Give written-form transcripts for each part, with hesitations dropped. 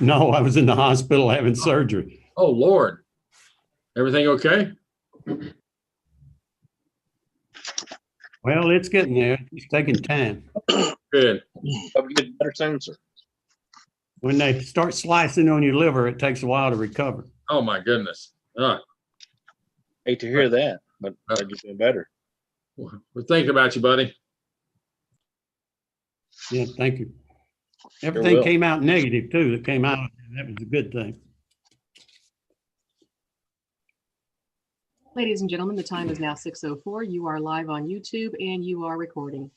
No, I was in the hospital having surgery. Oh, Lord. Everything okay? Well, it's getting there. It's taking time. Good. Hope you get better soon, sir. When they start slicing on your liver, it takes a while to recover. Oh, my goodness. Hate to hear that, but I just feel better. We're thinking about you, buddy. Yeah, thank you. Sure Everything will. came out negative too. That came out. That was a good thing. Ladies and gentlemen, the time is now 6:04. You are live on YouTube and you are recording.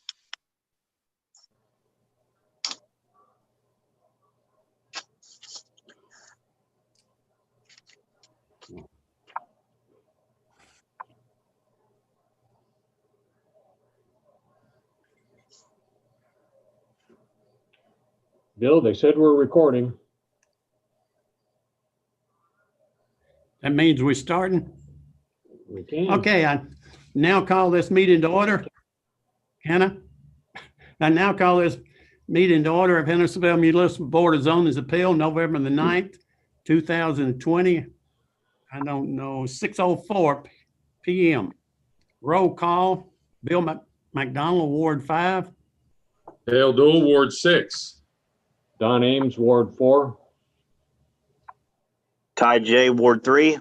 Bill, they said we're recording. That means we're starting. We can. Okay, I now call this meeting to order. Hannah, I now call this meeting to order of Hendersonville Municipal Board of Zoning Appeal, November the 9th, 2020. I don't know, 6:04 p.m. Roll call, Bill McDonald, Ward 5. Dale Dool, Ward 6. Don Ames, Ward 4. Ty J, Ward 3.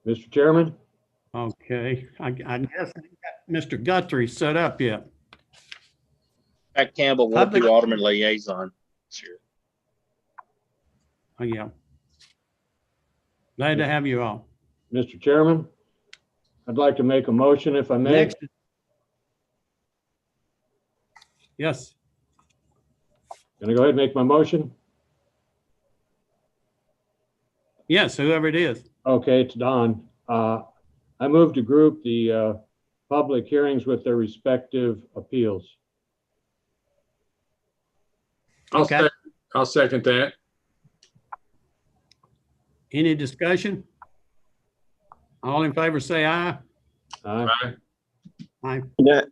Mr. Chairman, Okay, I guess I got Mr. Guthrie set up yet. Pat Campbell, Ward 2 Alderman Liaison. Sure. Oh, yeah. Glad to have you all. Mr. Chairman, I'd like to make a motion if I may. Next. Yes, Can I go ahead and make my motion? yes, whoever it is. Okay, it's Don. I move to group the public hearings with their respective appeals. Okay. I'll second that. Any discussion? All in favor, say aye. Aye. Aye.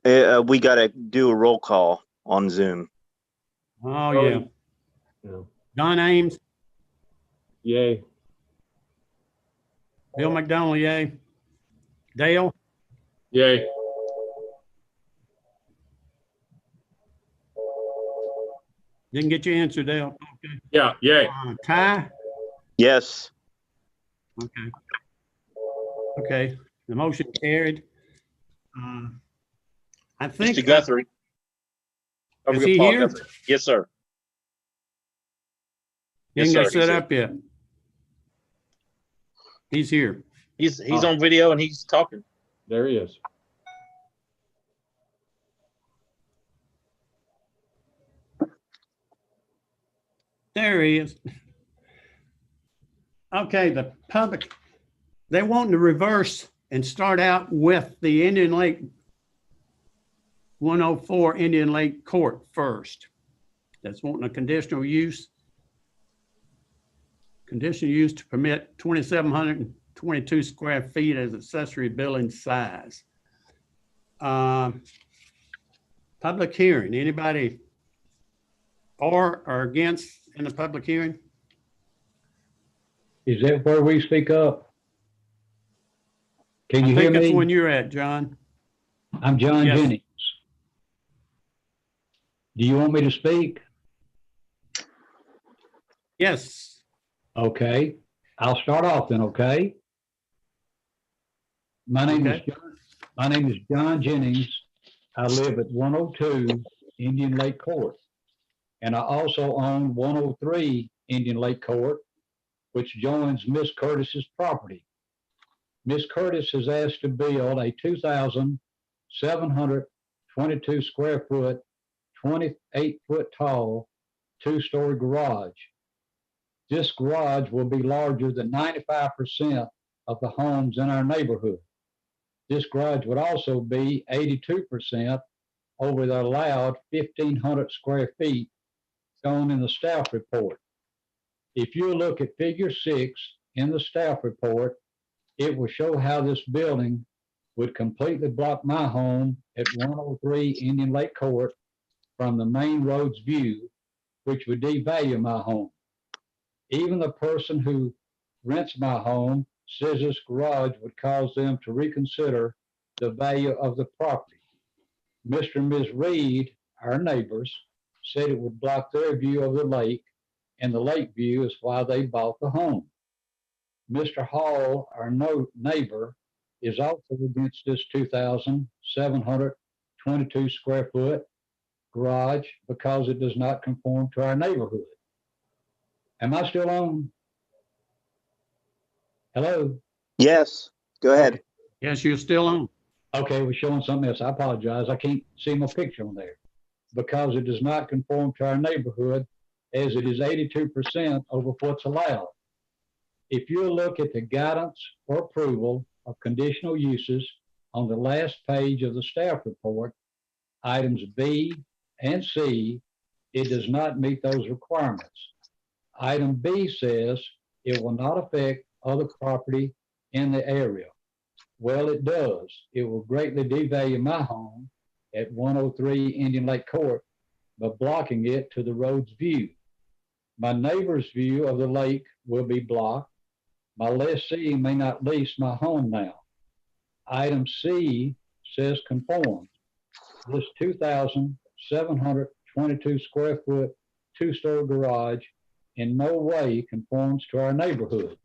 Yeah, we got to do a roll call on Zoom. Oh, yeah. Yeah. Don Ames, Yay. Bill McDonald, yay. Dale, Yay. didn't get your answer, Dale. Okay. Yeah, yay. Ty, Yes. okay. Okay, the motion carried. I think. Mr. Guthrie. Don't Is forget he Paul here? Guthrie. Yes, sir. Didn't Yes, get sir, set he's up yet. He's here. He's Oh. on video and he's talking. There he is. There he is. Okay, the public, they want to reverse and start out with the Indian Lake 104 Indian Lake Court first. That's wanting a conditional use. Conditional use to permit 2,722 square feet as accessory building size. Public hearing, anybody for or against in the public hearing? Is that where we speak up? Can I you hear think that's me? when you're at, John. I'm John Yes. Jennings. Do you want me to speak? Yes. Okay, I'll start off then, okay? My name is John Jennings. I live at 102 Indian Lake Court. And I also own 103 Indian Lake Court, which joins Miss Curtis's property. Miss Curtis has asked to build a 2,722 square foot, 28 foot tall, 2-story garage. This garage will be larger than 95% of the homes in our neighborhood. This garage would also be 82% over the allowed 1,500 square feet shown in the staff report. If you look at figure 6 in the staff report, it will show how this building would completely block my home at 103 Indian Lake Court from the main road's view, which would devalue my home. Even the person who rents my home says this garage would cause them to reconsider the value of the property. Mr. and Ms. Reed, our neighbors, said it would block their view of the lake, and the lake view is why they bought the home. Mr. Hall, our neighbor, is also against this 2,722 square foot garage because it does not conform to our neighborhood. Am I still on? Hello? Yes, go ahead. Yes, you're still on. Okay, we're showing something else. I apologize. I can't see my picture on there. Because it does not conform to our neighborhood, as it is 82% over what's allowed. If you look at the guidance or approval of conditional uses on the last page of the staff report, items B and C, it does not meet those requirements. Item B says it will not affect other property in the area. Well, it does. It will greatly devalue my home at 103 Indian Lake Court by blocking it to the road's view. My neighbor's view of the lake will be blocked. My lessee may not lease my home now. Item C says conforms. This 2,722 square foot two-story garage in no way conforms to our neighborhood.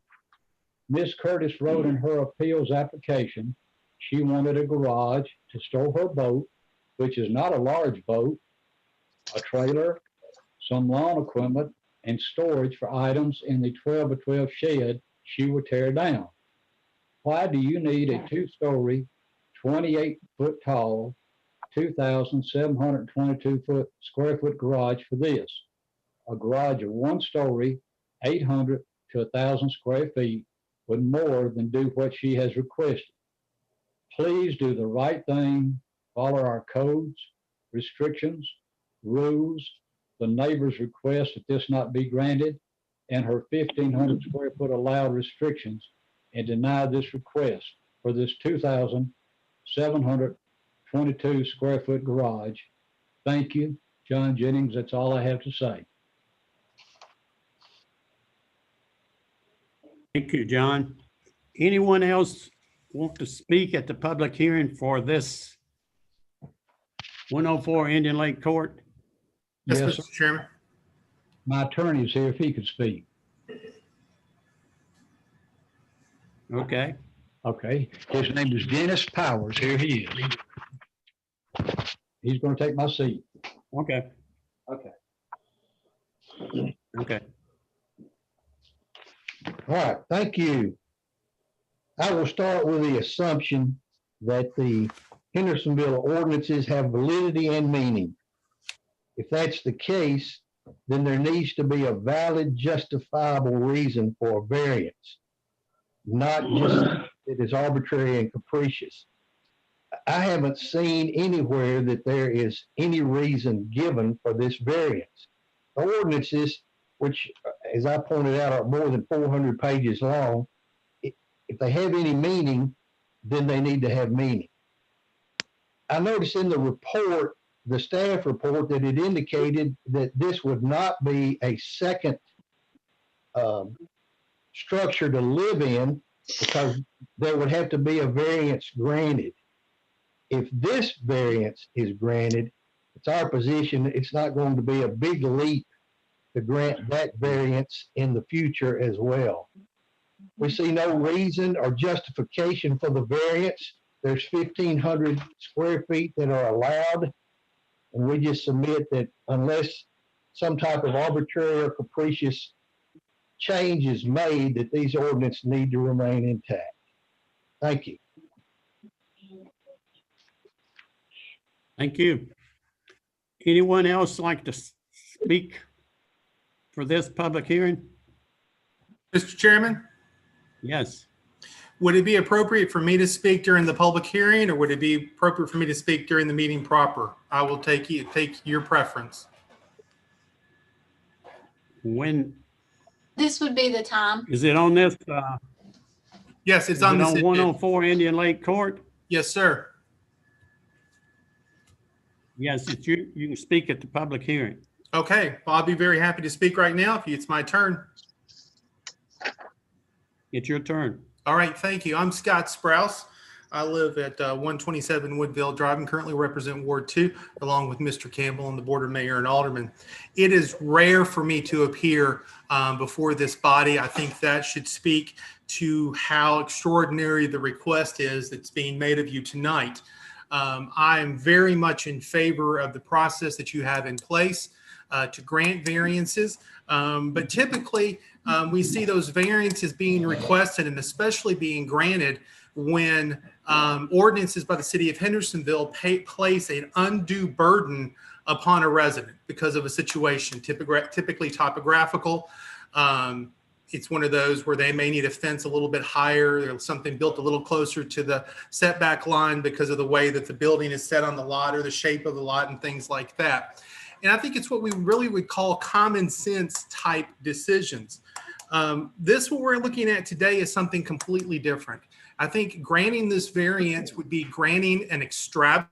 Ms. Curtis wrote in her appeals application, she wanted a garage to store her boat, which is not a large boat, a trailer, some lawn equipment, and storage for items in the 12 by 12 shed she would tear down. Why do you need a two-story, 28-foot tall, 2,722 square foot garage for this? A garage of one story, 800 to 1,000 square feet would more than do what she has requested. Please do the right thing, follow our codes, restrictions, rules, the neighbor's request that this not be granted, and her 1,500 square foot allowed restrictions, and deny this request for this 2,722 square foot garage. Thank you, John Jennings. That's all I have to say. Thank you, John. Anyone else want to speak at the public hearing for this 104 Indian Lake Court? Yes, Yes, Mr. Chairman. my attorney is here if he could speak. Okay. Okay, his name is Dennis Powers. Here he is. He's going to take my seat. Okay. Okay. Okay. All right, thank you. I will start with the assumption that the Hendersonville ordinances have validity and meaning. If that's the case, then there needs to be a valid, justifiable reason for a variance, not just that it's arbitrary and capricious. I haven't seen anywhere that there is any reason given for this variance. The ordinances, which, as I pointed out, are more than 400 pages long, if they have any meaning, then they need to have meaning. I noticed in the report, the staff report, that it indicated that this would not be a second structure to live in because there would have to be a variance granted. If this variance is granted, it's our position it's not going to be a big leap to grant that variance in the future as well. We see no reason or justification for the variance. There's 1,500 square feet that are allowed, and we just submit that unless some type of arbitrary or capricious change is made, that these ordinances need to remain intact. Thank you. Thank you. Anyone else like to speak for this public hearing? Mr. Chairman, Yes. would it be appropriate for me to speak during the public hearing, or would it be appropriate for me to speak during the meeting proper? I will take your preference. When This would be the time. is it on this? Yes, it's Is on it this. on 104 Indian Lake Court? Yes, sir. Yes, it's you. You can speak at the public hearing. Okay, well, I'll be very happy to speak right now if it's my turn. It's your turn. All right, thank you. I'm Scott Sprouse. I live at 127 Woodville Drive and currently represent Ward 2 along with Mr. Campbell on the board of mayor and aldermen. It is rare for me to appear before this body. I think that should speak to how extraordinary the request is that's being made of you tonight. I am very much in favor of the process that you have in place to grant variances. But typically, we see those variances being requested and especially being granted when ordinances by the city of Hendersonville place an undue burden upon a resident because of a situation, typically topographical. It's one of those where they may need a fence a little bit higher or something built a little closer to the setback line because of the way that the building is set on the lot or the shape of the lot and things like that. And I think it's what we really would call common sense type decisions. What we're looking at today is something completely different. I think granting this variance would be granting an extravagant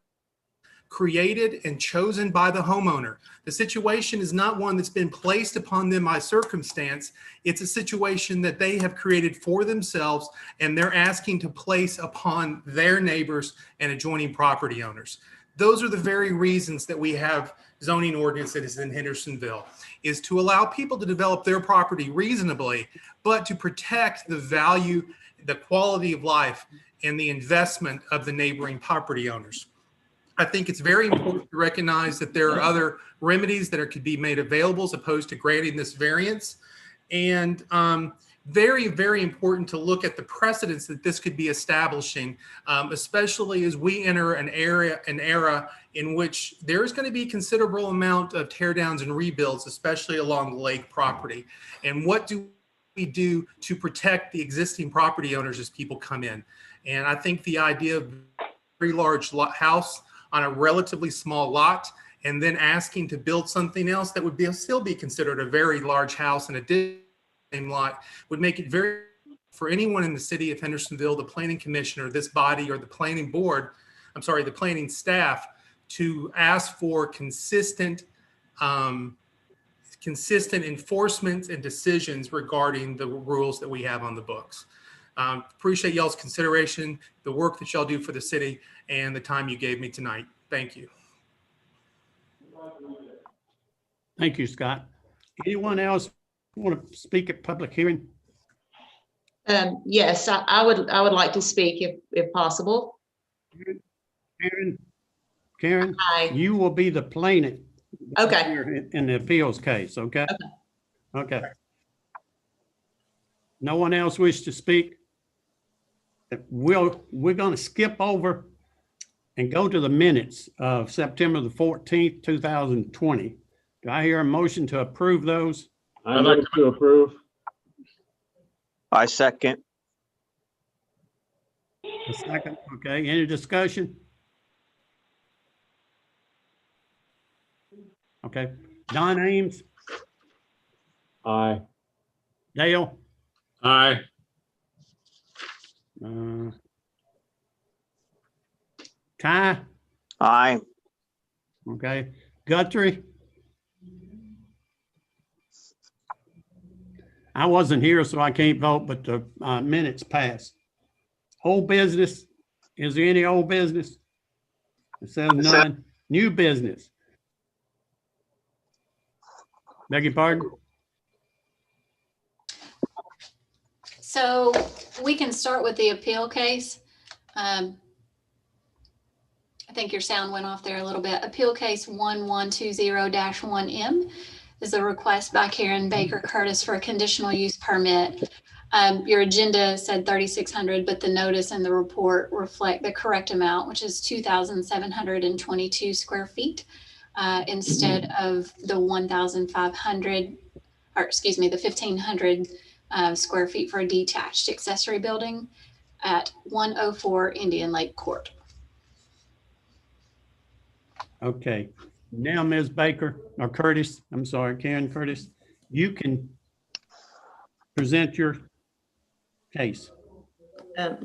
created and chosen by the homeowner. The situation is not one that's been placed upon them by circumstance. It's a situation that they have created for themselves and they're asking to place upon their neighbors and adjoining property owners. Those are the very reasons that we have zoning ordinances in Hendersonville, is to allow people to develop their property reasonably, but to protect the value, the quality of life, and the investment of the neighboring property owners. I think it's very important to recognize that there are other remedies that could be made available as opposed to granting this variance. And very, very important to look at the precedents that this could be establishing, especially as we enter an era in which there's going to be considerable amount of tear downs and rebuilds, especially along the lake property. And what do we do to protect the existing property owners as people come in? And I think the idea of a very large house on a relatively small lot and then asking to build something else that would still be considered a very large house in a same lot would make it very, for anyone in the city of Hendersonville, the planning commission or this body or the planning board, the planning staff, to ask for consistent enforcement and decisions regarding the rules that we have on the books. Appreciate y'all's consideration, the work that y'all do for the city, and the time you gave me tonight. Thank you. Thank you, Scott. Anyone else want to speak at public hearing? Yes, I would like to speak if possible. Karen, Hi. you will be the plaintiff. Okay. In the appeals case, okay? Okay. No one else wish to speak? We're going to skip over and go to the minutes of September the 14th, 2020. Do I hear a motion to approve those? I move to approve. I second. A second, okay. Any discussion? Okay. Don Ames, Aye. Dale, Aye. Ty, Aye. okay. Guthrie. I wasn't here, so I can't vote, but the minutes passed. Old business. Is there any old business? It says none. New business. Beg your pardon? So we can start with the appeal case. I think your sound went off there a little bit. Appeal case 1120-1M is a request by Karen Baker Curtis for a conditional use permit. Your agenda said 3,600, but the notice and the report reflect the correct amount, which is 2,722 square feet instead of the 1,500, or excuse me, the 1,500 square feet for a detached accessory building at 104 Indian Lake Court. Okay. Now, Ms. Baker, or Curtis, I'm sorry, Karen Curtis, you can present your case.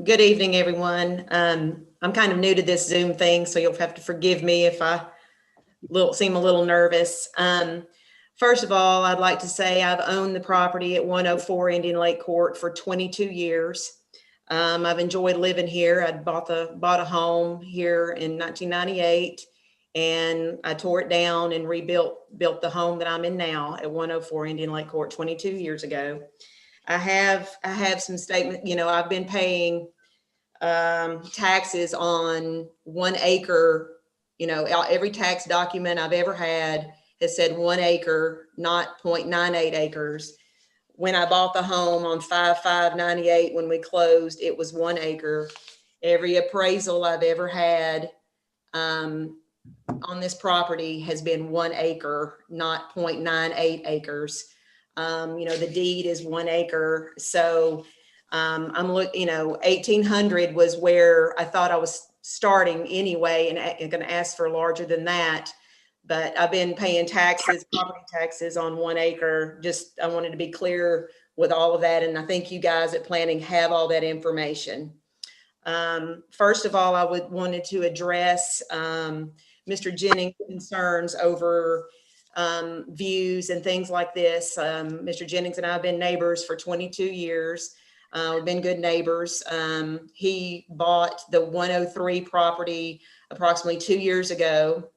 Good evening, everyone. I'm kind of new to this Zoom thing, so you'll have to forgive me if I seem a little nervous. First of all, I'd like to say I've owned the property at 104 Indian Lake Court for 22 years. I've enjoyed living here. I bought a home here in 1998, and I tore it down and built the home that I'm in now at 104 Indian Lake Court 22 years ago. I have some statement, I've been paying taxes on 1 acre, every tax document I've ever had has said 1 acre, not 0.98 acres. When I bought the home on 5/5/98, when we closed, it was 1 acre. Every appraisal I've ever had on this property has been 1 acre, not 0.98 acres. The deed is 1 acre. So I'm looking, 1,800 was where I thought I was starting anyway, and I'm going to ask for larger than that. But I've been paying taxes, property taxes on 1 acre. Just, I wanted to be clear with all of that. And I think you guys at planning have all that information. First of all, I wanted to address Mr. Jennings' concerns over views and things like this. Mr. Jennings and I have been neighbors for 22 years. We've been good neighbors. He bought the 103 property approximately 2 years ago,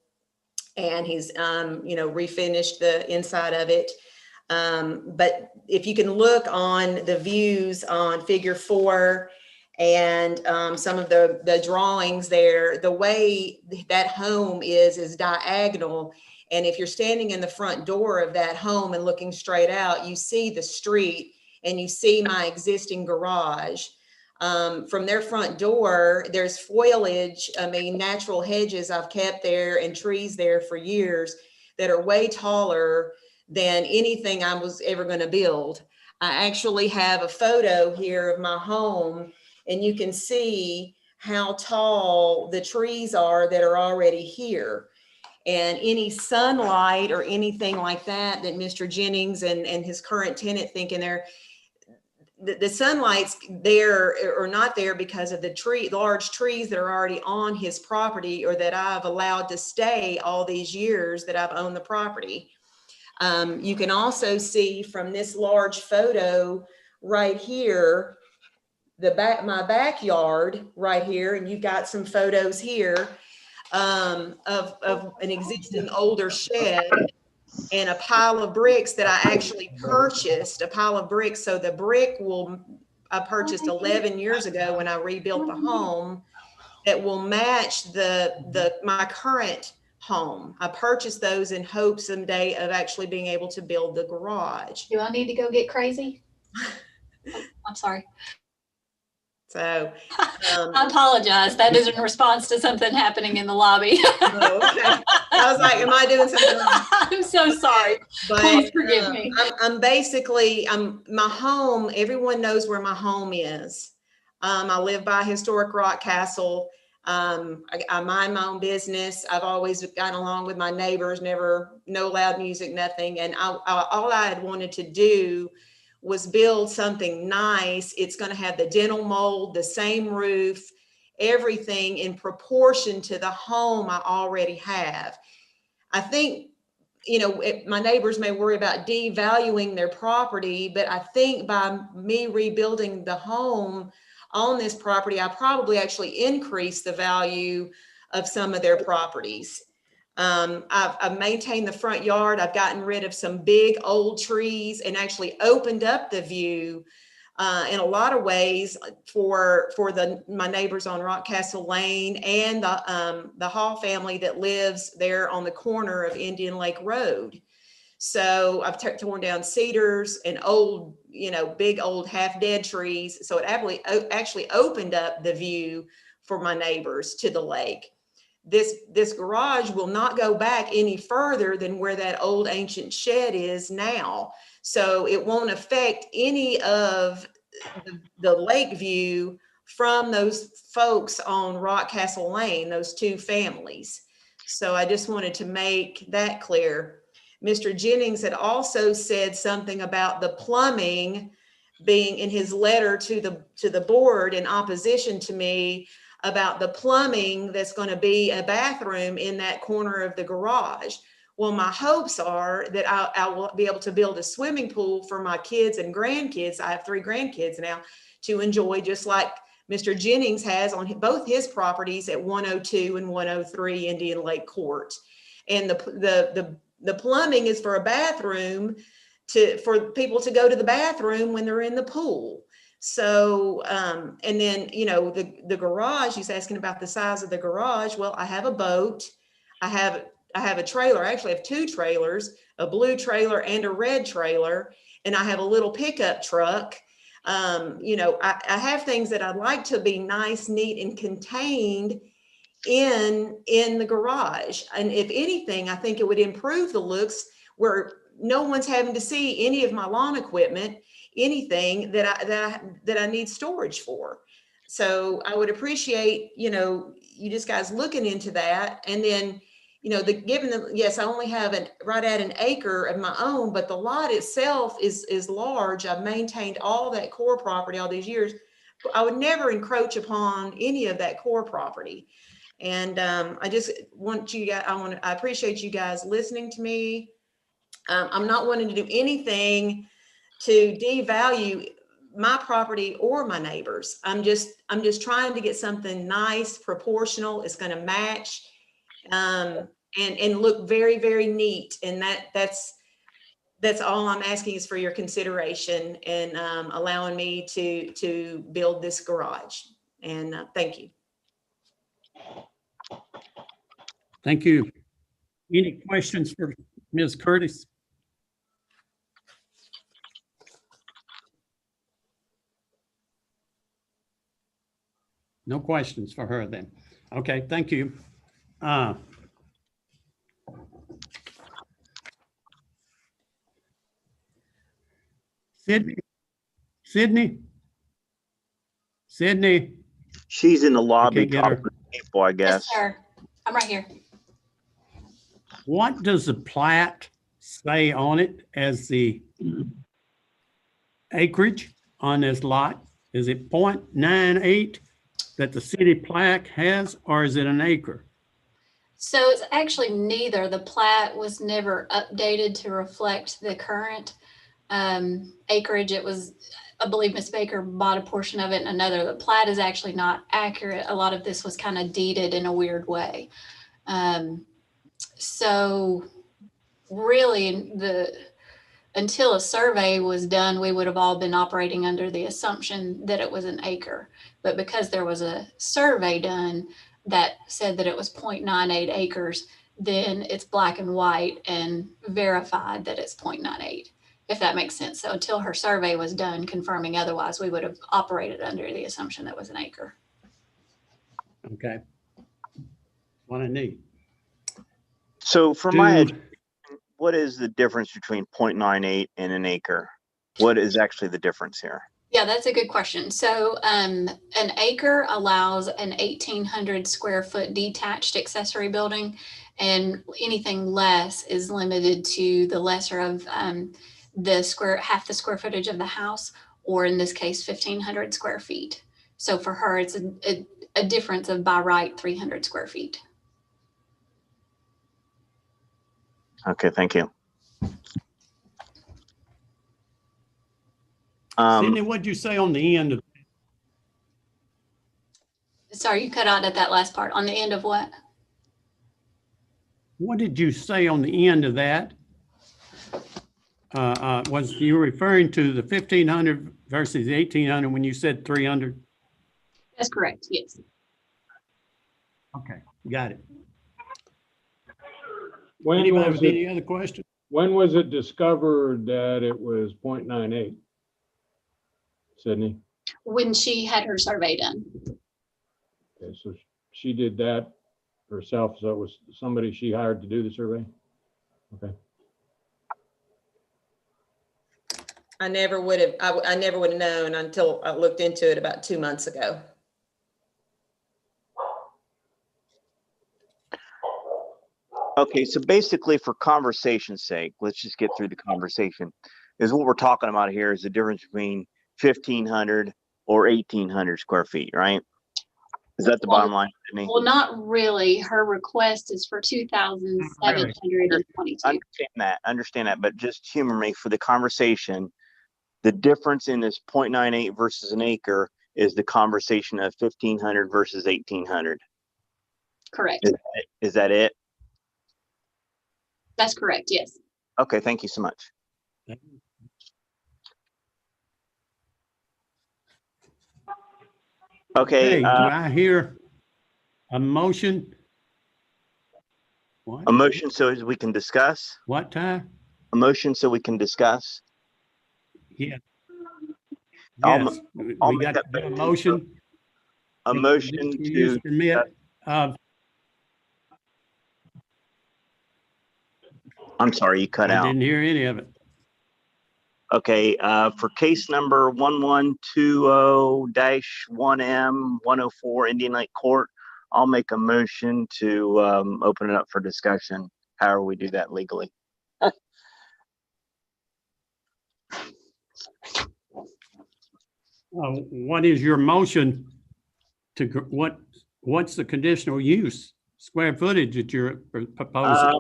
and he's, refinished the inside of it. But if you can look on the views on figure 4 and some of the drawings there, the way that home is diagonal. And if you're standing in the front door of that home and looking straight out, you see the street and you see my existing garage. From their front door, there's foliage, natural hedges I've kept there and trees there for years that are way taller than anything I was ever going to build. I actually have a photo here of my home, and you can see how tall the trees are that are already here. And any sunlight or anything like that Mr. Jennings and his current tenant think in there, the sunlight's there or not there because of the large trees that are already on his property, or that I've allowed to stay all these years that I've owned the property. You can also see from this large photo right here, my backyard right here, and you've got some photos here of an existing older shed and a pile of bricks that I actually purchased, a pile of bricks. So the brick I purchased 11 years ago when I rebuilt the home, that will match my current home. I purchased those in hopes someday of actually being able to build the garage. Do I need to go get crazy? I'm sorry. So I apologize. That is in response to something happening in the lobby. Oh, okay. I was like, am I doing something wrong? I'm so sorry. But please forgive me. I'm basically, my home, everyone knows where my home is. I live by historic Rock Castle. I mind my own business. I've always gotten along with my neighbors, no loud music, nothing. And all I had wanted to do was build something nice. It's going to have the dental mold, the same roof, everything in proportion to the home I already have. I think, my neighbors may worry about devaluing their property, but I think by me rebuilding the home on this property, I probably actually increased the value of some of their properties. I've maintained the front yard. I've gotten rid of some big old trees and actually opened up the view in a lot of ways for my neighbors on Rock Castle Lane and the Hall family that lives there on the corner of Indian Lake Road. So I've torn down cedars and old, big old half dead trees. So it actually opened up the view for my neighbors to the lake. This garage will not go back any further than where that old ancient shed is now. So it won't affect any of the lake view from those folks on Rock Castle Lane, those two families. So I just wanted to make that clear. Mr. Jennings had also said something about the plumbing being in his letter to the board in opposition to me about the plumbing that's going to be a bathroom in that corner of the garage. Well, my hopes are that I will be able to build a swimming pool for my kids and grandkids. I have 3 grandkids now to enjoy, just like Mr. Jennings has on both his properties at 102 and 103 Indian Lake Court. And the plumbing is for a bathroom for people to go to the bathroom when they're in the pool. So, and then, you know, the garage, he's asking about the size of the garage. Well, I have a boat. I have a trailer. I actually have 2 trailers, a blue trailer and a red trailer. And I have a little pickup truck. You know, I have things that I'd like to be nice, neat, and contained in the garage. And if anything, I think it would improve the looks where no one's having to see any of my lawn equipment, anything that I need storage for. So I would appreciate, you know, you just guys looking into that. And then, you know, yes, I only have right at an acre of my own, but the lot itself is large. I've maintained all that core property all these years. I would never encroach upon any of that core property. And I just want you guys, I appreciate you guys listening to me. I'm not wanting to do anything to devalue my property or my neighbors. I'm just trying to get something nice, proportional. It's going to match and look very, very neat. And that's all I'm asking is for your consideration and allowing me to build this garage. And thank you. Thank you. Any questions for Ms. Curtis? No questions for her then. Okay, thank you. Sydney? She's in the lobby get talking her. to people, I guess. Yes, sir. I'm right here. What does the plat say on it as the acreage on this lot? Is it 0.98 that the city plaque has, or is it an acre? So it's actually neither. The plat was never updated to reflect the current acreage. It was, I believe Ms. Baker bought a portion of it and another. The plat is actually not accurate. A lot of this was kind of deeded in a weird way. So really until a survey was done, we would have all been operating under the assumption that it was an acre. But because there was a survey done that said that it was 0.98 acres, then it's black and white and verified that it's 0.98, if that makes sense. So until her survey was done confirming otherwise, we would have operated under the assumption that it was an acre. Okay. What I need. So for my education, what is the difference between 0.98 and an acre? What is actually the difference here? Yeah, that's a good question. So an acre allows an 1,800 square foot detached accessory building, and anything less is limited to the lesser of half the square footage of the house, or in this case, 1,500 square feet. So for her, it's a difference of by right 300 square feet. Okay, thank you. Sydney, what'd you say on the end of? Sorry, you cut out at that last part. On the end of what? What did you say on the end of that? Was you referring to the 1,500 versus 1,800 when you said 300? That's correct, yes. Okay, got it. When Anybody was with it, any other questions? when was it discovered that it was 0.98? Sydney? When she had her survey done. Okay, so she did that herself, so it was somebody she hired to do the survey? Okay. I never would have known until I looked into it about 2 months ago. Okay, so basically for conversation's sake, let's just get through the conversation. Is what we're talking about here is the difference between 1,500 or 1,800 square feet, right? Is that the Well, bottom line, Sydney? Well, not really. Her request is for 2,722. Understand that, but just humor me for the conversation. The difference in this 0.98 versus an acre is the conversation of 1,500 versus 1,800. Correct. Is that it? That's correct. Yes. Okay, thank you so much. Okay, Do I hear a motion? What? a motion so as we can discuss. What time? A motion so we can discuss. Yeah. I'll Yes, I'll we make got that a motion. A motion Use to permit. I'm sorry, you cut I out. didn't hear any of it. Okay, for case number 1120-1M104 Indian Lake Court, I'll make a motion to open it up for discussion. However we do that legally. What is your motion to, what's the conditional use square footage that you're proposing?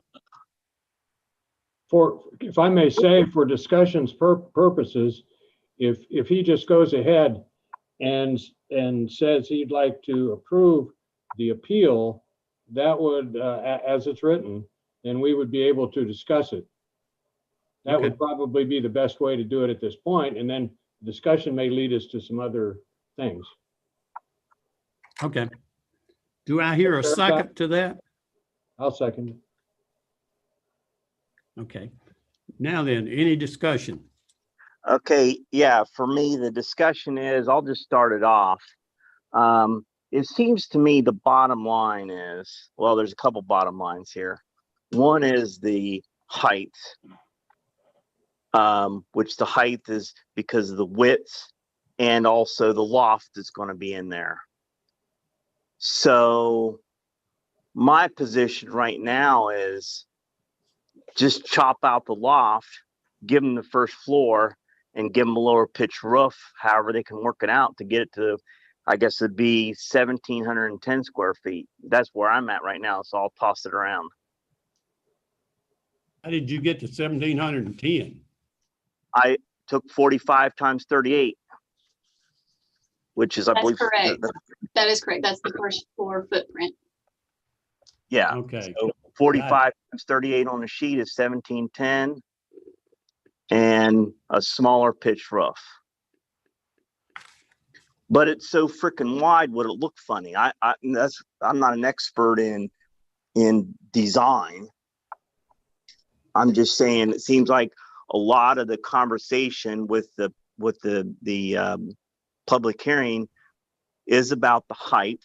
If I may say, for discussions purposes, if he just goes ahead and says he'd like to approve the appeal, that would, as it's written, then we would be able to discuss it. That Okay. would probably be the best way to do it at this point, and then discussion may lead us to some other things. Okay. Do I hear a second to that? I'll second it. Okay. Now then, any discussion? Okay, yeah, for me, the discussion is, I'll just start it off. It seems to me the bottom line is, well, there's a couple bottom lines here. One is the height, which the height is because of the width and also the loft is going to be in there. So my position right now is just chop out the loft, give them the first floor, and give them a lower pitch roof, however they can work it out to get it to, I guess it'd be 1,710 square feet. That's where I'm at right now, so I'll toss it around. How did you get to 1,710? I took 45 times 38, which is, I That's believe, correct. That is correct. That's the first floor footprint. yeah. Okay. So 45 times 38 on the sheet is 1,710, and a smaller pitch roof. But it's so freaking wide, would it look funny? I'm not an expert in design. I'm just saying it seems like a lot of the conversation with the public hearing is about the height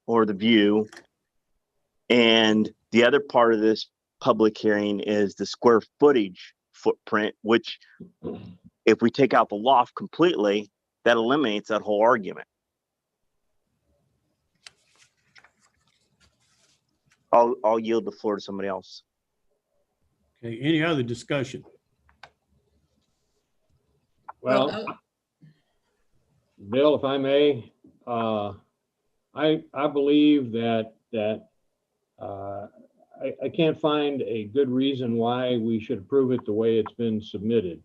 or the view, and the other part of this public hearing is the square footage footprint, which if we take out the loft completely, that eliminates that whole argument. I'll yield the floor to somebody else. Okay, any other discussion? Well, Bill, if I may, I believe that I can't find a good reason why we should approve it the way it's been submitted.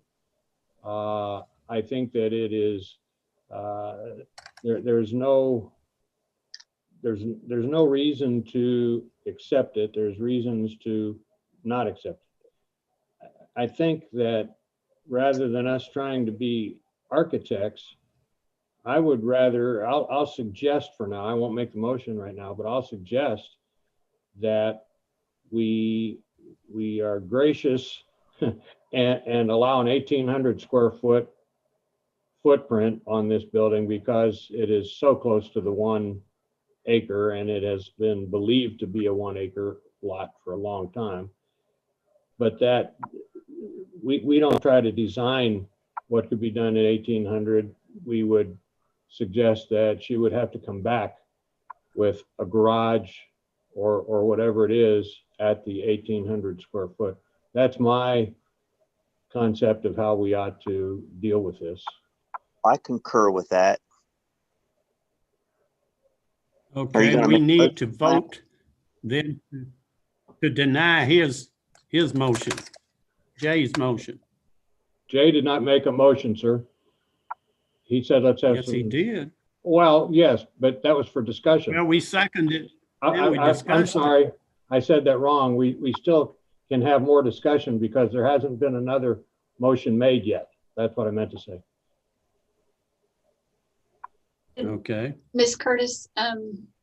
I think that it is there's no reason to accept it. There's reasons to not accept it. I think that rather than us trying to be architects, I would rather, I'll suggest for now, I won't make the motion right now, but I'll suggest that we are gracious and allow an 1,800 square foot footprint on this building because it is so close to the 1 acre and it has been believed to be a 1 acre lot for a long time. But that we don't try to design what could be done in 1,800. We would suggest that she would have to come back with a garage or whatever it is at the 1,800 square foot. That's my concept of how we ought to deal with this. I concur with that. Okay, gonna we make a need motion to on that? vote then to deny his motion, Jay's motion. Jay did not make a motion, sir. He said, let's have Yes, he some, did. well, yes, but that was for discussion. Well, we seconded, then we I'm discussed it. sorry, I said that wrong. We still can have more discussion because there hasn't been another motion made yet. That's what I meant to say. Okay. Ms. Curtis,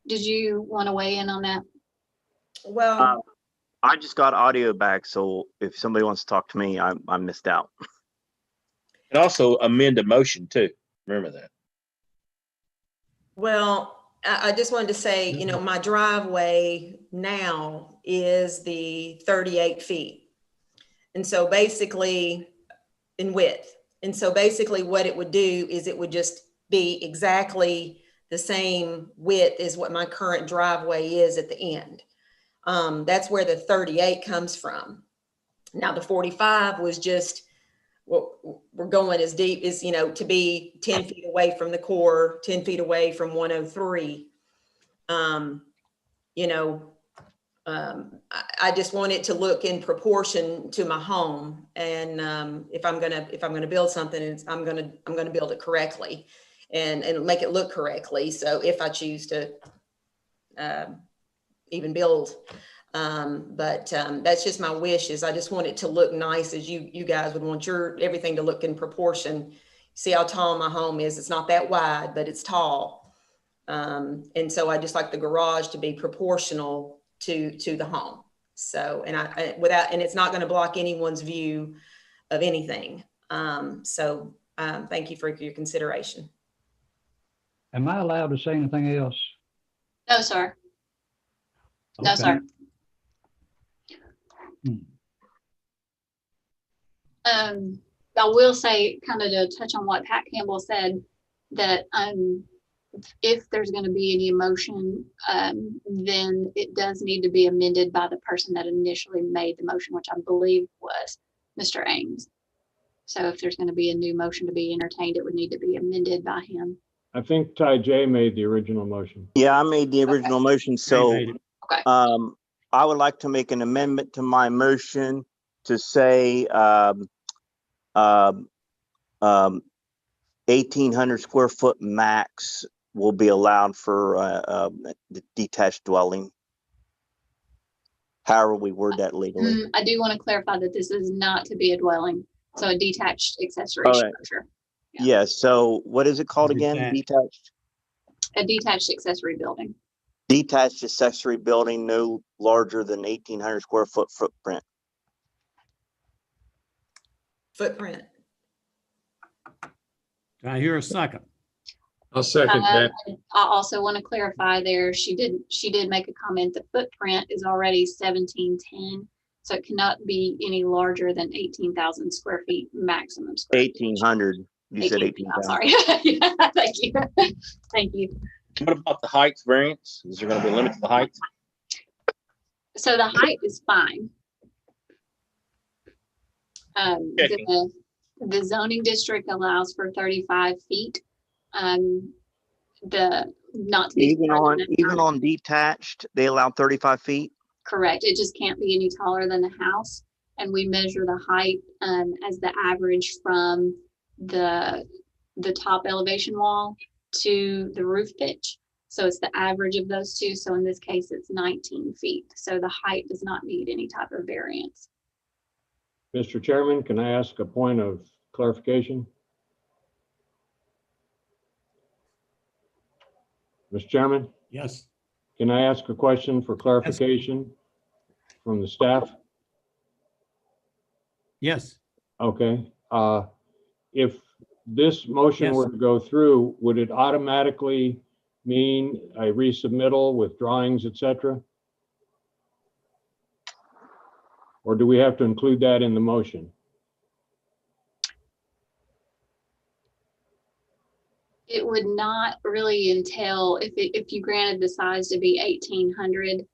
did you want to weigh in on that? Well, I just got audio back, so if somebody wants to talk to me, I missed out. And also amend a motion too. Remember that. I just wanted to say, you know, my driveway now is the 38 feet. And so basically in width. And so basically what it would do is it would just be exactly the same width as what my current driveway is at the end. That's where the 38 comes from. Now the 45 was just, well, we're going as deep as, you know, to be 10 feet away from the core, 10 feet away from 103. You know, I just want it to look in proportion to my home. And if I'm gonna build something, I'm gonna build it correctly and make it look correctly. So if I choose to even build, that's just my wish. Is I just want it to look nice, as you guys would want everything to look in proportion. See how tall my home is. It's not that wide, but it's tall. And so I just like the garage to be proportional to the home. So, and it's not going to block anyone's view of anything. Thank you for your consideration. Am I allowed to say anything else? No, sir. No, Okay. sir. I will say, kind of to touch on what Pat Campbell said, that if there's going to be any motion, then it does need to be amended by the person that initially made the motion, which I believe was Mr. Ames. So if there's going to be a new motion to be entertained, it would need to be amended by him. I think Ty J made the original motion. Yeah, I made the original motion. So Okay. I would like to make an amendment to my motion to say 1,800 square foot max will be allowed for the detached dwelling. However we word that legally. I do want to clarify that this is not to be a dwelling. So a detached accessory All right. structure. Yeah. So what is it called again? Detached. A detached accessory building. Detached accessory building no larger than 1,800 square foot footprint. Footprint. Do I hear a second? I'll second that. I also want to clarify there, she did make a comment, the footprint is already 1710, so it cannot be any larger than 18,000 square feet maximum square feet. 1,800. You said 18,000. I'm sorry. Yeah, thank you. Thank you. What about the height variance? Is there going to be a limit to the height? So the height is fine. The zoning district allows for 35 feet. Even on detached, they allow 35 feet. Correct. It just can't be any taller than the house. And we measure the height as the average from the top elevation wall to the roof pitch. So it's the average of those two. So in this case, it's 19 feet. So the height does not need any type of variance. Mr. Chairman, can I ask a point of clarification? Mr. Chairman? Yes. Can I ask a question for clarification from the staff? Yes. Okay. If this motion were to go through, would it automatically mean a resubmittal with drawings, etc.? Or do we have to include that in the motion? It would not really entail, if you granted the size to be 1,800,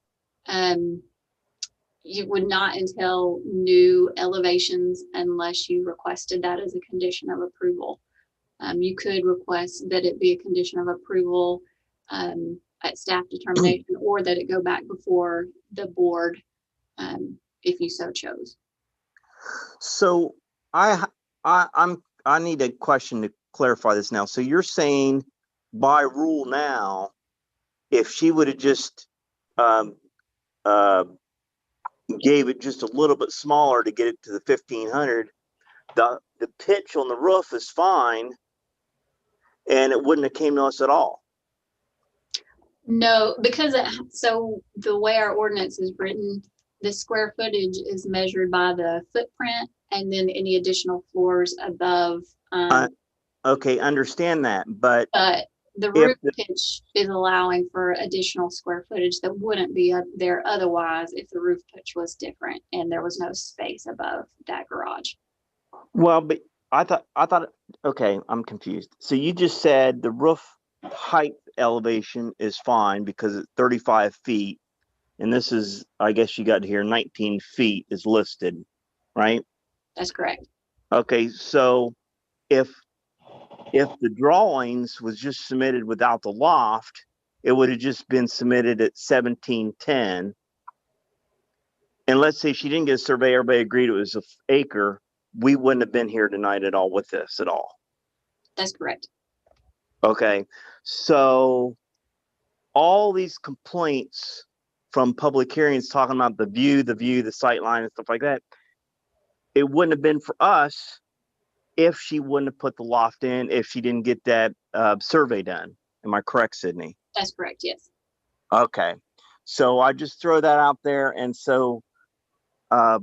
you would not entail new elevations unless you requested that as a condition of approval. You could request that it be a condition of approval, at staff determination, or that it go back before the board, if you so chose. So I need a question to clarify this now. So you're saying by rule now, if she would have just gave it just a little bit smaller to get it to the 1500, the pitch on the roof is fine, and it wouldn't have came to us at all. No, because so the way our ordinance is written, the square footage is measured by the footprint and then any additional floors above. Okay, understand that, but The roof pitch is allowing for additional square footage that wouldn't be there otherwise if the roof pitch was different and there was no space above that garage. well, but I thought, okay, I'm confused. So you just said the roof height elevation is fine because it's 35 feet. And this is, I guess you got here 19 feet is listed, right? That's correct. Okay, so if the drawings was just submitted without the loft, it would have just been submitted at 1710. And let's say she didn't get a survey, everybody agreed it was an acre, we wouldn't have been here tonight at all with this at all. That's correct. Okay, so all these complaints from public hearings talking about the view, the sight line and stuff like that, it wouldn't have been for us if she wouldn't have put the loft in, if she didn't get that survey done. Am I correct, Sydney? That's correct, yes. Okay, so I just throw that out there. And so I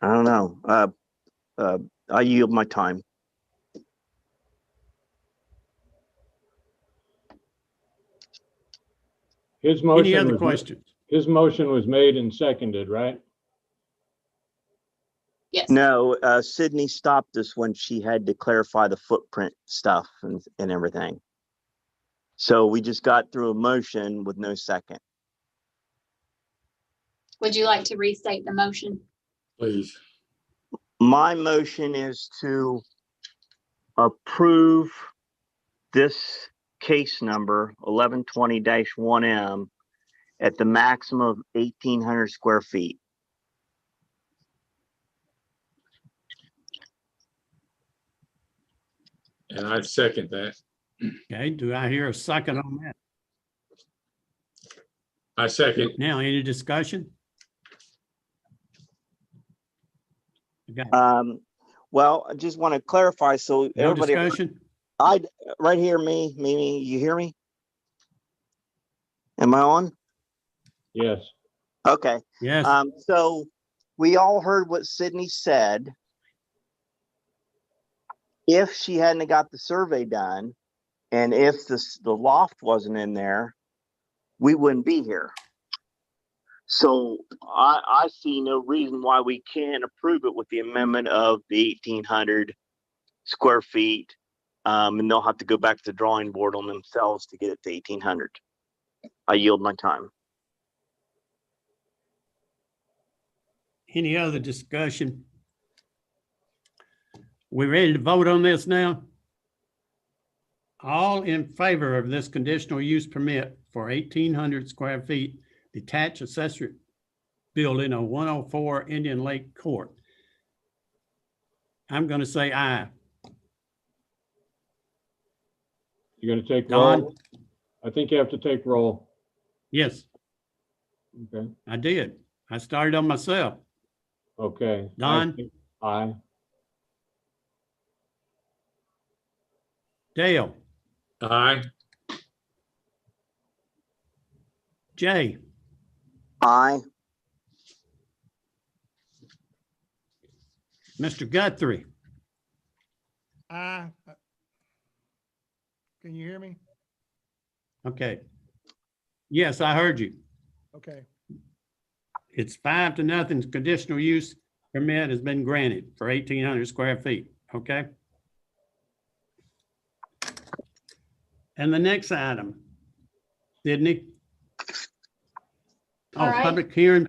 don't know, I yield my time. His motion. Any other questions? His motion was made and seconded, right? Yes. No, Sydney stopped us when she had to clarify the footprint stuff and everything. So we just got through a motion with no second. Would you like to restate the motion? Please. My motion is to approve this case number 1120-1M at the maximum of 1,800 square feet. And I second that. Okay, do I hear a second on that? I second. Now, any discussion? Okay, Well, I just want to clarify so no everybody. discussion? Right here, Mimi, you hear me? Am I on? Yes. Okay. Yes. So we all heard what Sydney said. If she hadn't got the survey done, and if the loft wasn't in there, we wouldn't be here. So I see no reason why we can't approve it with the amendment of the 1,800 square feet. And they'll have to go back to the drawing board on themselves to get it to 1,800. I yield my time. Any other discussion? We ready to vote on this now? All in favor of this conditional use permit for 1,800 square feet detached accessory building on 104 Indian Lake Court? I'm going to say aye. You're going to take Don? roll? I think you have to take roll. Yes, Okay. I did. I started on myself. Okay. Don? Aye. Dale? Aye. Jay? Aye. Mr. Guthrie? Can you hear me? Okay. Yes, I heard you. Okay. It's 5-0. Conditional use permit has been granted for 1,800 square feet. Okay. And the next item, Sydney. All right. Public hearing.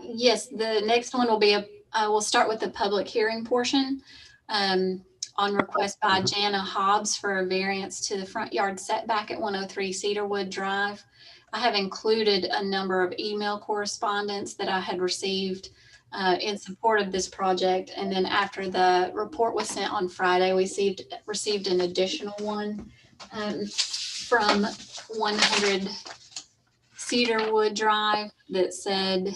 Yes, the next one will be we'll start with the public hearing portion. on request by Jana Hobbs for a variance to the front yard setback at 103 Cedarwood Drive. I have included a number of email correspondence that I had received in support of this project. And then after the report was sent on Friday, we received an additional one from 100 Cedarwood Drive that said,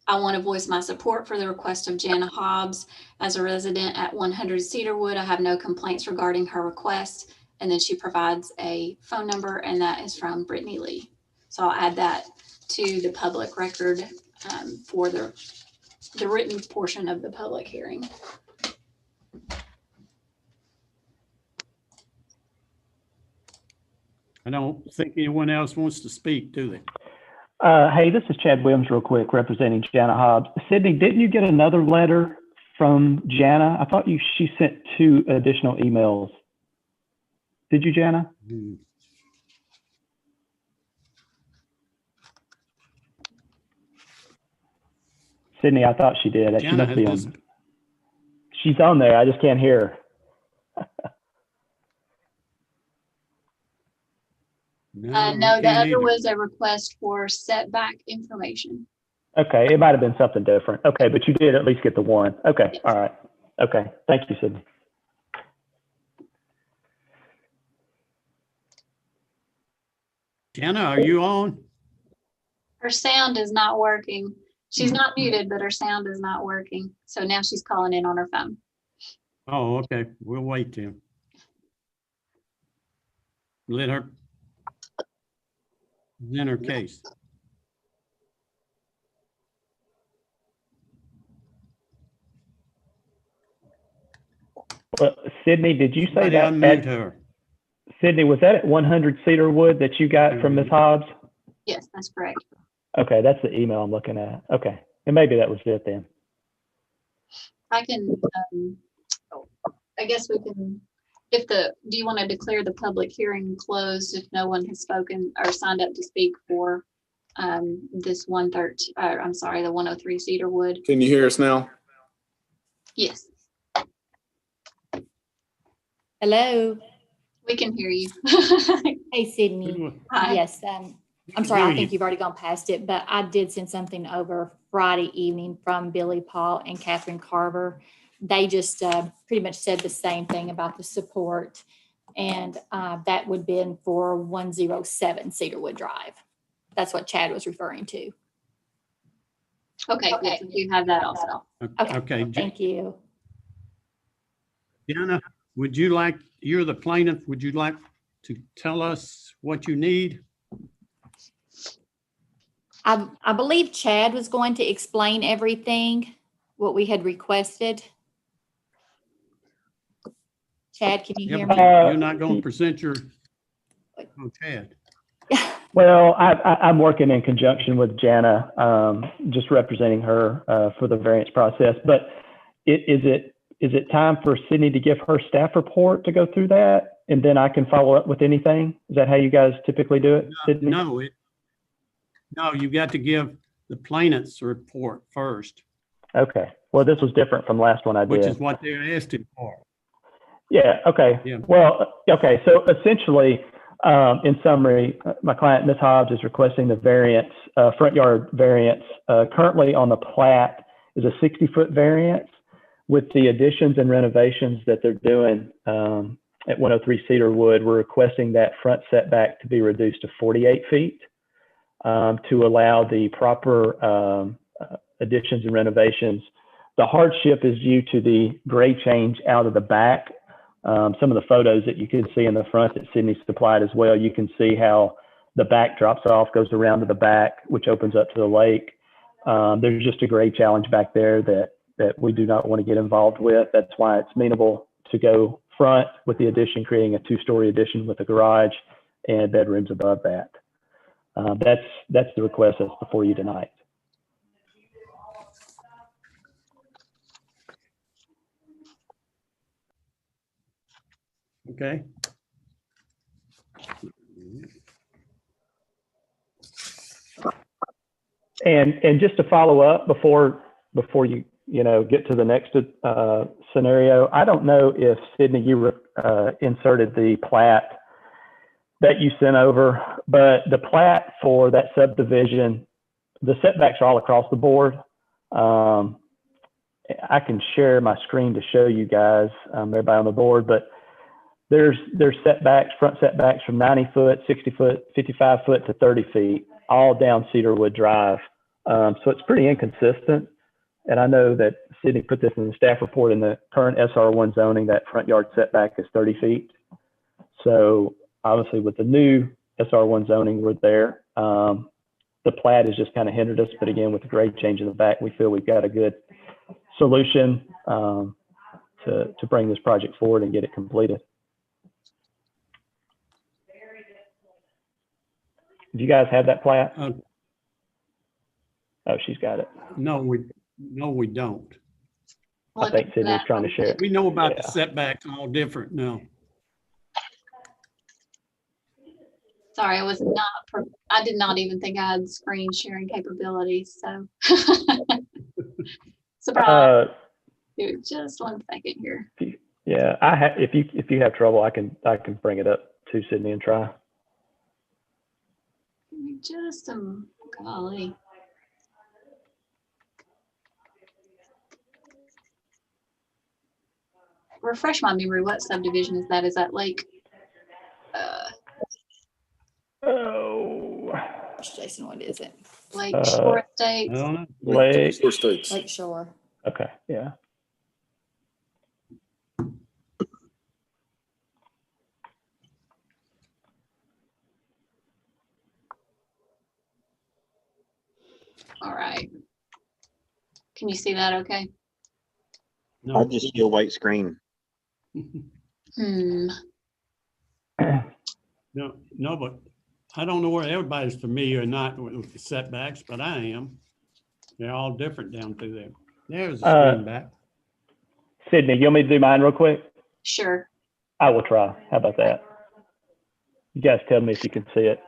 I want to voice my support for the request of Jana Hobbs. As a resident at 100 Cedarwood, I have no complaints regarding her request. And then she provides a phone number, and that is from Brittany Lee. So I'll add that to the public record for the written portion of the public hearing. I don't think anyone else wants to speak, do they? Hey, this is Chad Williams real quick, representing Jana Hobbs. Sydney, didn't you get another letter from Jana? I thought she sent 2 additional emails. Did you, Jana? Sydney, I thought she did. She must be on. She's on there. I just can't hear her. No, the other was a request for setback information. Okay, it might have been something different. Okay, but you did at least get the one. Okay, yes. All right. Okay, thank you, Sydney. Jana, are you on? Her sound is not working. She's not muted, but her sound is not working. So now she's calling in on her phone. Oh, okay. We'll wait, Tim. Let her present her case. Well, Sydney, did you say Somebody that? unmute her. Sydney, was that at 100 Cedarwood that you got from Ms. Hobbs? Yes, that's correct. Okay, that's the email I'm looking at. Okay, and maybe that was it then. I can, I guess we can, do you want to declare the public hearing closed if no one has spoken or signed up to speak for this the 103 Cedarwood? Can you hear us now? Yes, Hello. we can hear you. Hey, Sydney. Hi. Yes, I'm sorry, I think you've already gone past it, but I did send something over Friday evening from Billy Paul and Catherine Carver. They just pretty much said the same thing about the support, and that would have been for 107 Cedarwood Drive. That's what Chad was referring to. Okay, yes, we do have that also. Okay. Thank you. Jana, you're the plaintiff, would you like to tell us what you need? I believe Chad was going to explain everything, what we had requested. Chad, can you hear me? You're not going to present your, Chad. Well, I'm working in conjunction with Jana, just representing her for the variance process. But is it time for Sydney to give her staff report to go through that, and then I can follow up with anything? Is that how you guys typically do it, Sydney? No, you got to give the plaintiff's report first. Okay. Well, this was different from the last one I did. Which is what they're asking for. Yeah. Okay. Yeah. Well, okay. So essentially, in summary, my client, Ms. Hobbs, is requesting the variance, front yard variance. Currently on the plat is a 60-foot variance. With the additions and renovations that they're doing at 103 Cedarwood, we're requesting that front setback to be reduced to 48 feet to allow the proper additions and renovations. The hardship is due to the grade change out of the back. Some of the photos that you can see in the front that Sydney supplied as well, you can see how the back drops off, goes around to the back, which opens up to the lake. There's just a grade challenge back there that we do not want to get involved with. That's why it's amenable to go front with the addition, creating a 2-story addition with a garage and bedrooms above that. That's the request that's before you tonight. Okay. And just to follow up before you get to the next scenario. I don't know if, Sydney, you inserted the plat that you sent over, but the plat for that subdivision, the setbacks are all across the board. I can share my screen to show you guys, everybody on the board, but there's setbacks, front setbacks from 90 foot, 60 foot, 55 foot to 30 feet, all down Cedarwood Drive. So it's pretty inconsistent. And I know that Sydney put this in the staff report. In the current SR1 zoning, that front yard setback is 30 feet. So obviously with the new SR1 zoning, we're there. The plat has just kind of hindered us, but again, with the grade change in the back, we feel we've got a good solution to bring this project forward and get it completed. Do you guys have that plat? Oh, she's got it. No, we don't. I think Sydney's trying to share it. We know about the setbacks, all different now. Sorry, I did not even think I had screen sharing capabilities, so. Surprise. Dude, just 1 second here. Yeah, if you have trouble, I can bring it up to Sydney and try. Give me just some, golly. Refresh my memory. What subdivision is that? Is that Lake? Jason, what is it? Lake Shore Estates? I don't know. Lake Shore Estates. Lake Shore. Okay, yeah. All right. Can you see that okay? I just see a white screen. Hmm. No, but I don't know where everybody's familiar or not with the setbacks, but I am. They're all different down through there. There's a screen back. Sydney, you want me to do mine real quick? Sure. I will try. How about that? You guys tell me if you can see it.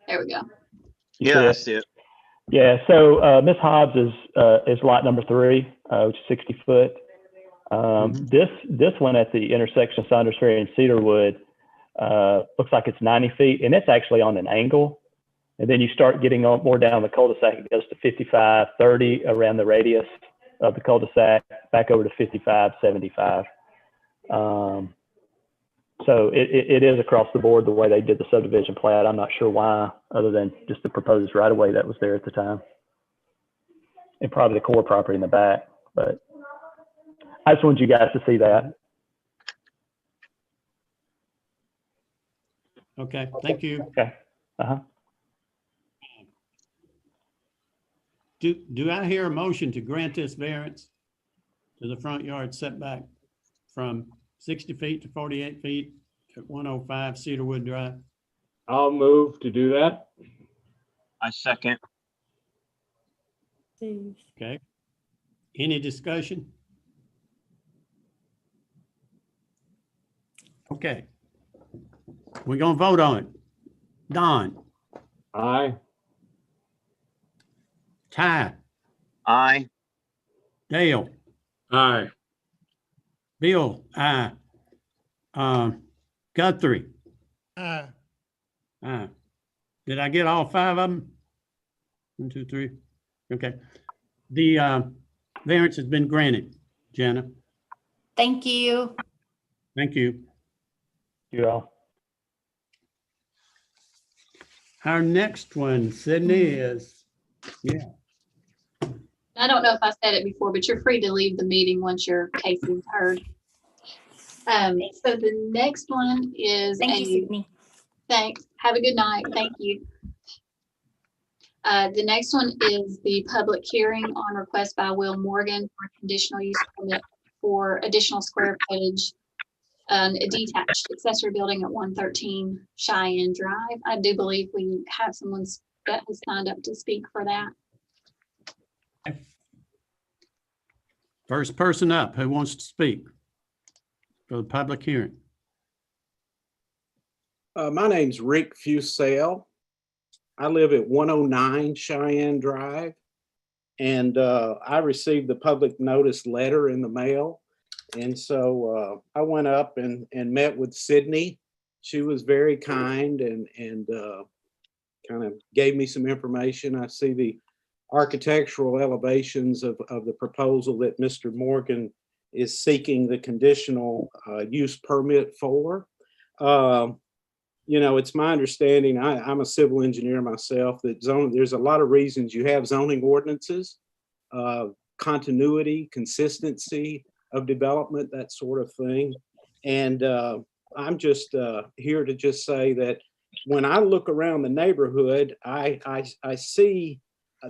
There we go. Yeah, I see it. Yeah, so Ms. Hobbs is lot number 3, which is 60 foot. This one at the intersection of Saunders Ferry and Cedarwood looks like it's 90 feet, and it's actually on an angle. And then you start getting on more down the cul-de-sac, it goes to 55, 30 around the radius of the cul-de-sac, back over to 55, 75. So it is across the board the way they did the subdivision plat. I'm not sure why, other than just the proposed right of way that was there at the time. And probably the core property in the back, but I just wanted you guys to see that. Okay, thank you. Okay. Uh-huh. Do I hear a motion to grant this variance to the front yard setback from 60 feet to 48 feet at 105 Cedarwood Drive? I'll move to do that. I second. Okay. Any discussion? Okay. We're gonna vote on it. Don, Aye. Ty, Aye. Dale, Aye. Bill, aye. Guthrie, Aye. aye. Did I get all 5 of them? 1, 2, 3. Okay. The variance has been granted. Jenna, Thank you. thank you. You all. Our next one, Sydney, is, yeah. I don't know if I said it before, but you're free to leave the meeting once your case is heard. So the next one is Thank you, Sydney. Thanks. Have a good night. Thank you. The next one is the public hearing on request by Will Morgan for a conditional use permit for additional square footage, a detached accessory building at 113 Cheyenne Drive. I do believe we have someone that has signed up to speak for that. First person up, who wants to speak for the public hearing? My name's Rick Fusell. I live at 109 Cheyenne Drive, and I received the public notice letter in the mail. And so I went up and met with Sydney. She was very kind and kind of gave me some information. I see the architectural elevations of the proposal that Mr. Morgan is seeking the conditional use permit for. You know, it's my understanding, I'm a civil engineer myself, that there's a lot of reasons you have zoning ordinances, continuity, consistency of development, that sort of thing. And I'm just here to just say that when I look around the neighborhood, I see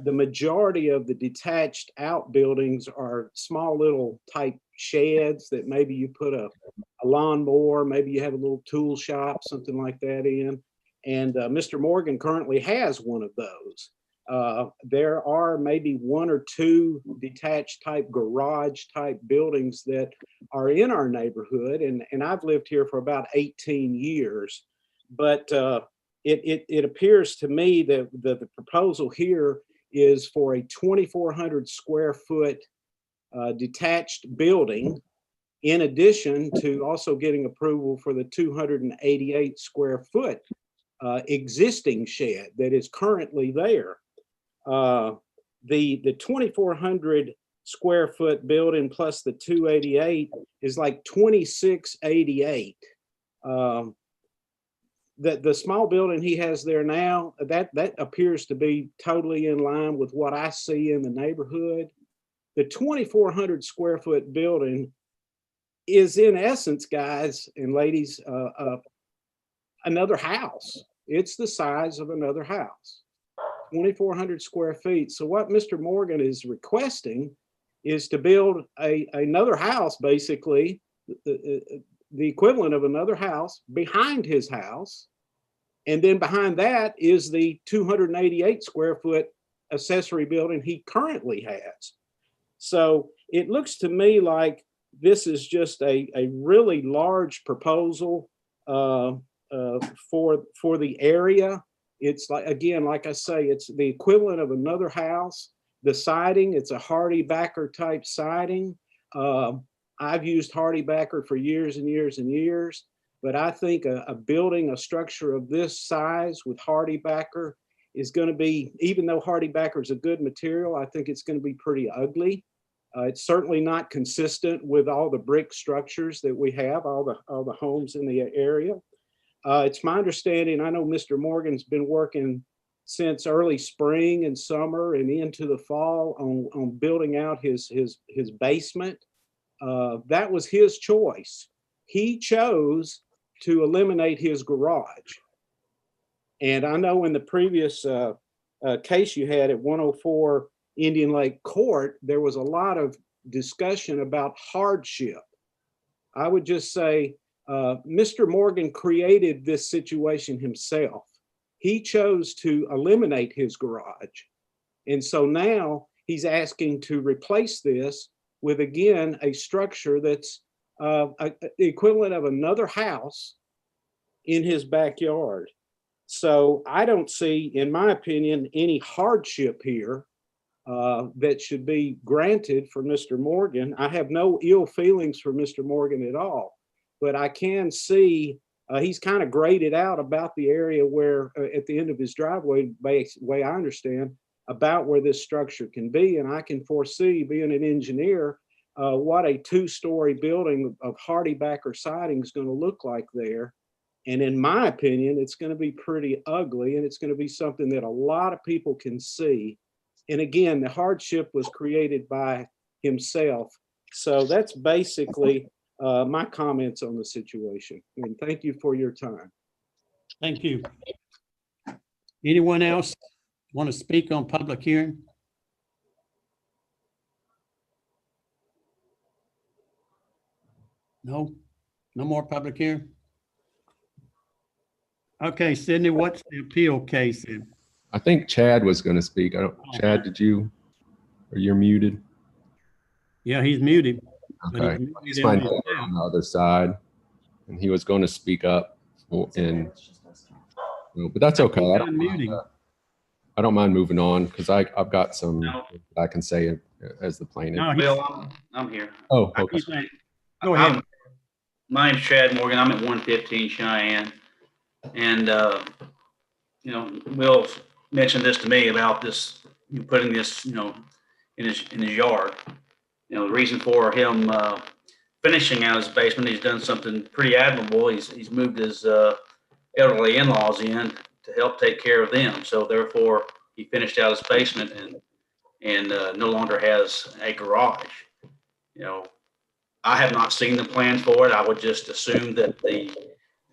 the majority of the detached outbuildings are small little type sheds that maybe you put a lawnmower, maybe you have a little tool shop, something like that in. And Mr. Morgan currently has one of those. There are maybe one or two detached type garage type buildings that are in our neighborhood. And I've lived here for about 18 years. But it appears to me that the proposal here is for a 2,400 square foot detached building, in addition to also getting approval for the 288 square foot existing shed that is currently there. The 2,400 square foot building plus the 288 is like 2,688. The small building he has there now, that appears to be totally in line with what I see in the neighborhood. The 2,400 square foot building is, in essence, guys and ladies, another house. It's the size of another house, 2,400 square feet. So what Mr. Morgan is requesting is to build another house, basically, the equivalent of another house behind his house. And then behind that is the 288 square foot accessory building he currently has. So it looks to me like this is just a really large proposal for the area. It's like, again, like I say, it's the equivalent of another house. The siding, it's a Hardy Backer type siding. I've used Hardy Backer for years and years and years, but I think a building, a structure of this size with Hardy Backer is going to be, even though Hardy Backer is a good material, I think it's going to be pretty ugly. It's certainly not consistent with all the brick structures that we have, all the homes in the area. It's my understanding, I know Mr. Morgan's been working since early spring and summer and into the fall on building out his basement. That was his choice. He chose to eliminate his garage. And I know in the previous case you had at 104 Indian Lake Court, there was a lot of discussion about hardship. I would just say, Mr. Morgan created this situation himself. He chose to eliminate his garage. And so now he's asking to replace this with, again, a structure that's the equivalent of another house in his backyard. So I don't see, in my opinion, any hardship here that should be granted for Mr. Morgan. I have no ill feelings for Mr. Morgan at all, but I can see he's kind of graded out about the area where, at the end of his driveway, way I understand, about where this structure can be. And I can foresee, being an engineer, what a two-story building of Hardy Backer siding is going to look like there. And in my opinion, it's going to be pretty ugly, and it's going to be something that a lot of people can see. And again, the hardship was created by himself. So that's basically my comments on the situation. And thank you for your time. Thank you. Anyone else want to speak on public hearing? No? No more public hearing? Okay, Sydney, what's the appeal case in? I think Chad was going to speak. Chad, did you, or you're muted? Yeah, he's muted. Okay. He's my neighbor on the other side, and he was going to speak up, but that's okay. I don't mind moving on because I've got some I can say as the plaintiff. No, Bill, I'm here. Oh, okay. Go ahead. My name's Chad Morgan. I'm at 115 Cheyenne. And, you know, Will mentioned this to me about this, putting this, in his yard. You know, the reason for him finishing out his basement, he's done something pretty admirable. He's moved his elderly in-laws in to help take care of them. So therefore, he finished out his basement and no longer has a garage. You know, I have not seen the plans for it. I would just assume that the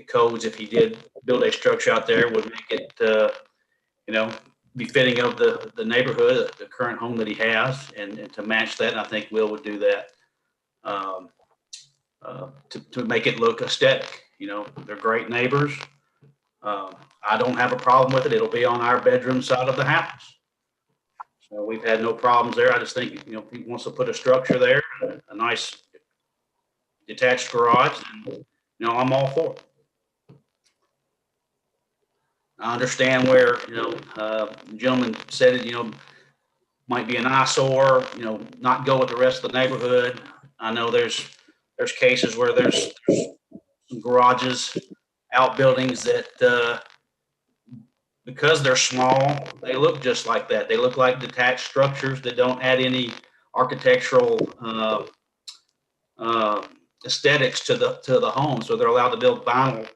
codes, if he did build a structure out there, would make it, be fitting of the neighborhood, the current home that he has, and to match that. And I think Will would do that to make it look aesthetic. You know, they're great neighbors. I don't have a problem with it. It'll be on our bedroom side of the house. So we've had no problems there. I just think, if he wants to put a structure there, a nice detached garage, and, I'm all for it. I understand where, the gentleman said it, might be an eyesore, not go with the rest of the neighborhood. I know there's cases where there's some garages, outbuildings that, because they're small, they look just like that. They look like detached structures that don't add any architectural aesthetics to the home. So they're allowed to build vinyl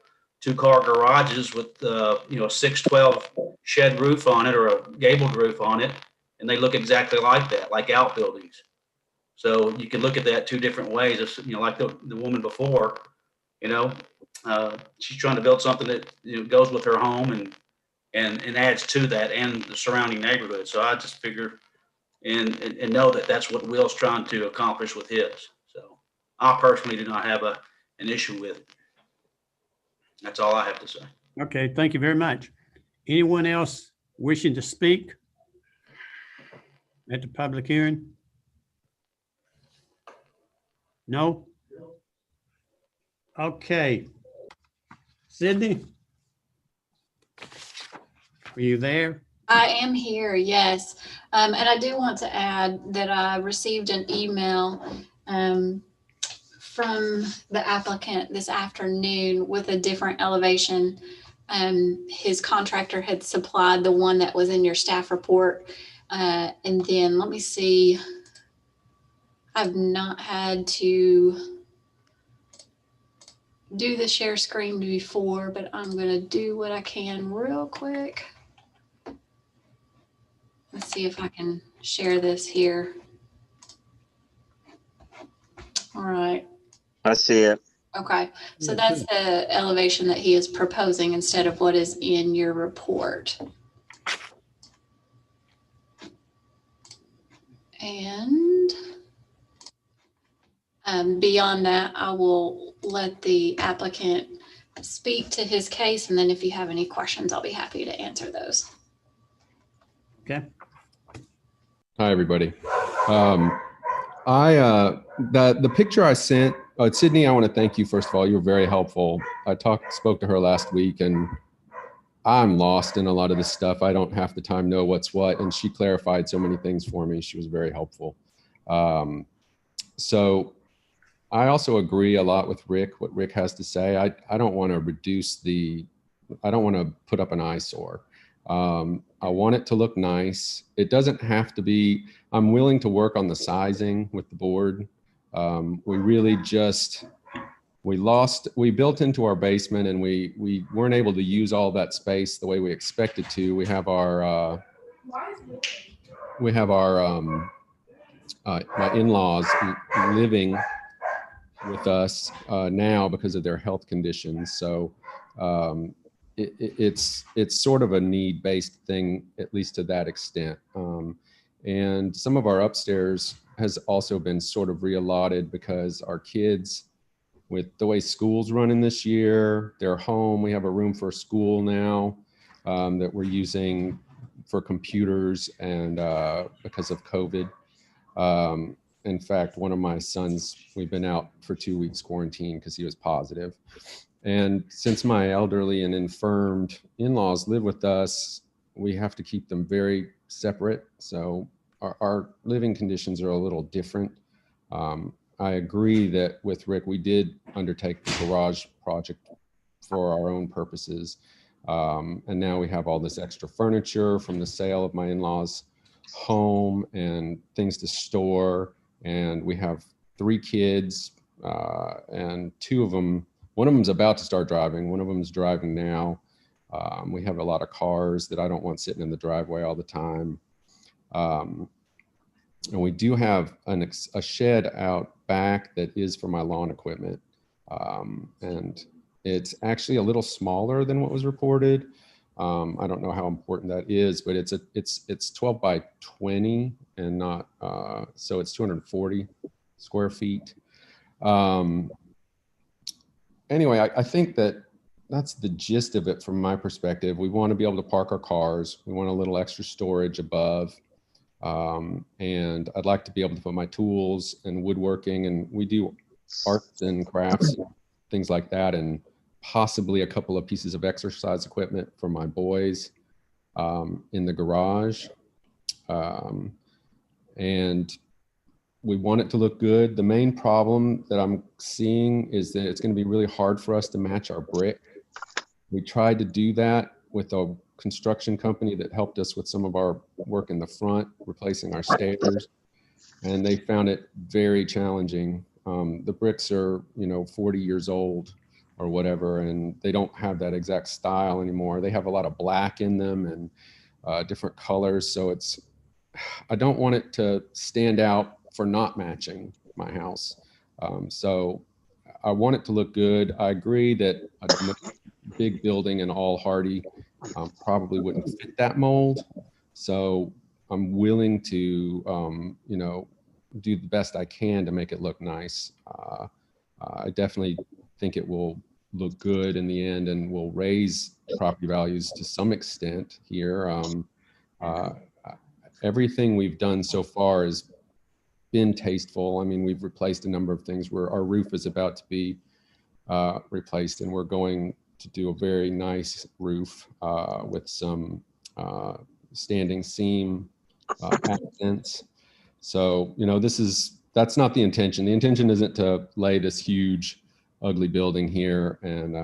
2-car garages with a 612 shed roof on it or a gabled roof on it, and they look exactly like that, like outbuildings. So you can look at that 2 different ways. It's, like the woman before, she's trying to build something that goes with her home and adds to that and the surrounding neighborhood. So I just figure and know that that's what Will's trying to accomplish with his. So I personally do not have an issue with it. That's all I have to say. Okay, thank you very much. Anyone else wishing to speak at the public hearing? No? Okay. Sydney? Are you there? I am here, yes. And I do want to add that I received an email from the applicant this afternoon with a different elevation. His contractor had supplied the one that was in your staff report. And then let me see. I've not had to do the share screen before, but I'm going to do what I can real quick. Let's see if I can share this here. All right. I see it. Okay, so that's the elevation that he is proposing instead of what is in your report. And beyond that, I will let the applicant speak to his case, and then if you have any questions, I'll be happy to answer those. Okay. Hi, everybody. The picture I sent, Sydney, I want to thank you, first of all. You were very helpful. I spoke to her last week, and I'm lost in a lot of this stuff. I don't half the time know what's what, and she clarified so many things for me. She was very helpful. So I also agree a lot with Rick, what Rick has to say. I don't want to I don't want to put up an eyesore. I want it to look nice. It doesn't have to be, I'm willing to work on the sizing with the board. We really we built into our basement and we weren't able to use all that space the way we expected to. We have our my in-laws living with us now because of their health conditions. So it's sort of a need-based thing, at least to that extent. And some of our upstairs has also been sort of reallotted because our kids, with the way school's running this year, they're home. We have a room for school now that we're using for computers and because of COVID. In fact, one of my sons, we've been out for 2 weeks quarantine because he was positive. And since my elderly and infirmed in-laws live with us, we have to keep them very separate. So our living conditions are a little different. I agree that with Rick, we did undertake the garage project for our own purposes. And now we have all this extra furniture from the sale of my in-laws' home and things to store. And we have 3 kids, and 2 of them, one of them's about to start driving. One of them's driving now. We have a lot of cars that I don't want sitting in the driveway all the time. And we do have a shed out back that is for my lawn equipment. And it's actually a little smaller than what was reported. I don't know how important that is, but it's 12 by 20 and not, so it's 240 square feet. Anyway, I think that's the gist of it from my perspective. We want to be able to park our cars. We want a little extra storage above. And I'd like to be able to put my tools and woodworking, and we do arts and crafts, things like that, and possibly a couple of pieces of exercise equipment for my boys in the garage. And we want it to look good. The main problem that I'm seeing is that it's going to be really hard for us to match our brick. We tried to do that with a construction company that helped us with some of our work in the front, replacing our stairs, and they found it very challenging. The bricks are, 40 years old or whatever, and they don't have that exact style anymore. They have a lot of black in them and different colors. So I don't want it to stand out for not matching my house. So I want it to look good. I agree that a big building and all hardy probably wouldn't fit that mold. So I'm willing to, do the best I can to make it look nice. I definitely think it will look good in the end and will raise property values to some extent here. Everything we've done so far has been tasteful. I mean, we've replaced a number of things where our roof is about to be replaced, and we're going to do a very nice roof with some standing seam accents. So, that's not the intention. The intention isn't to lay this huge, ugly building here. And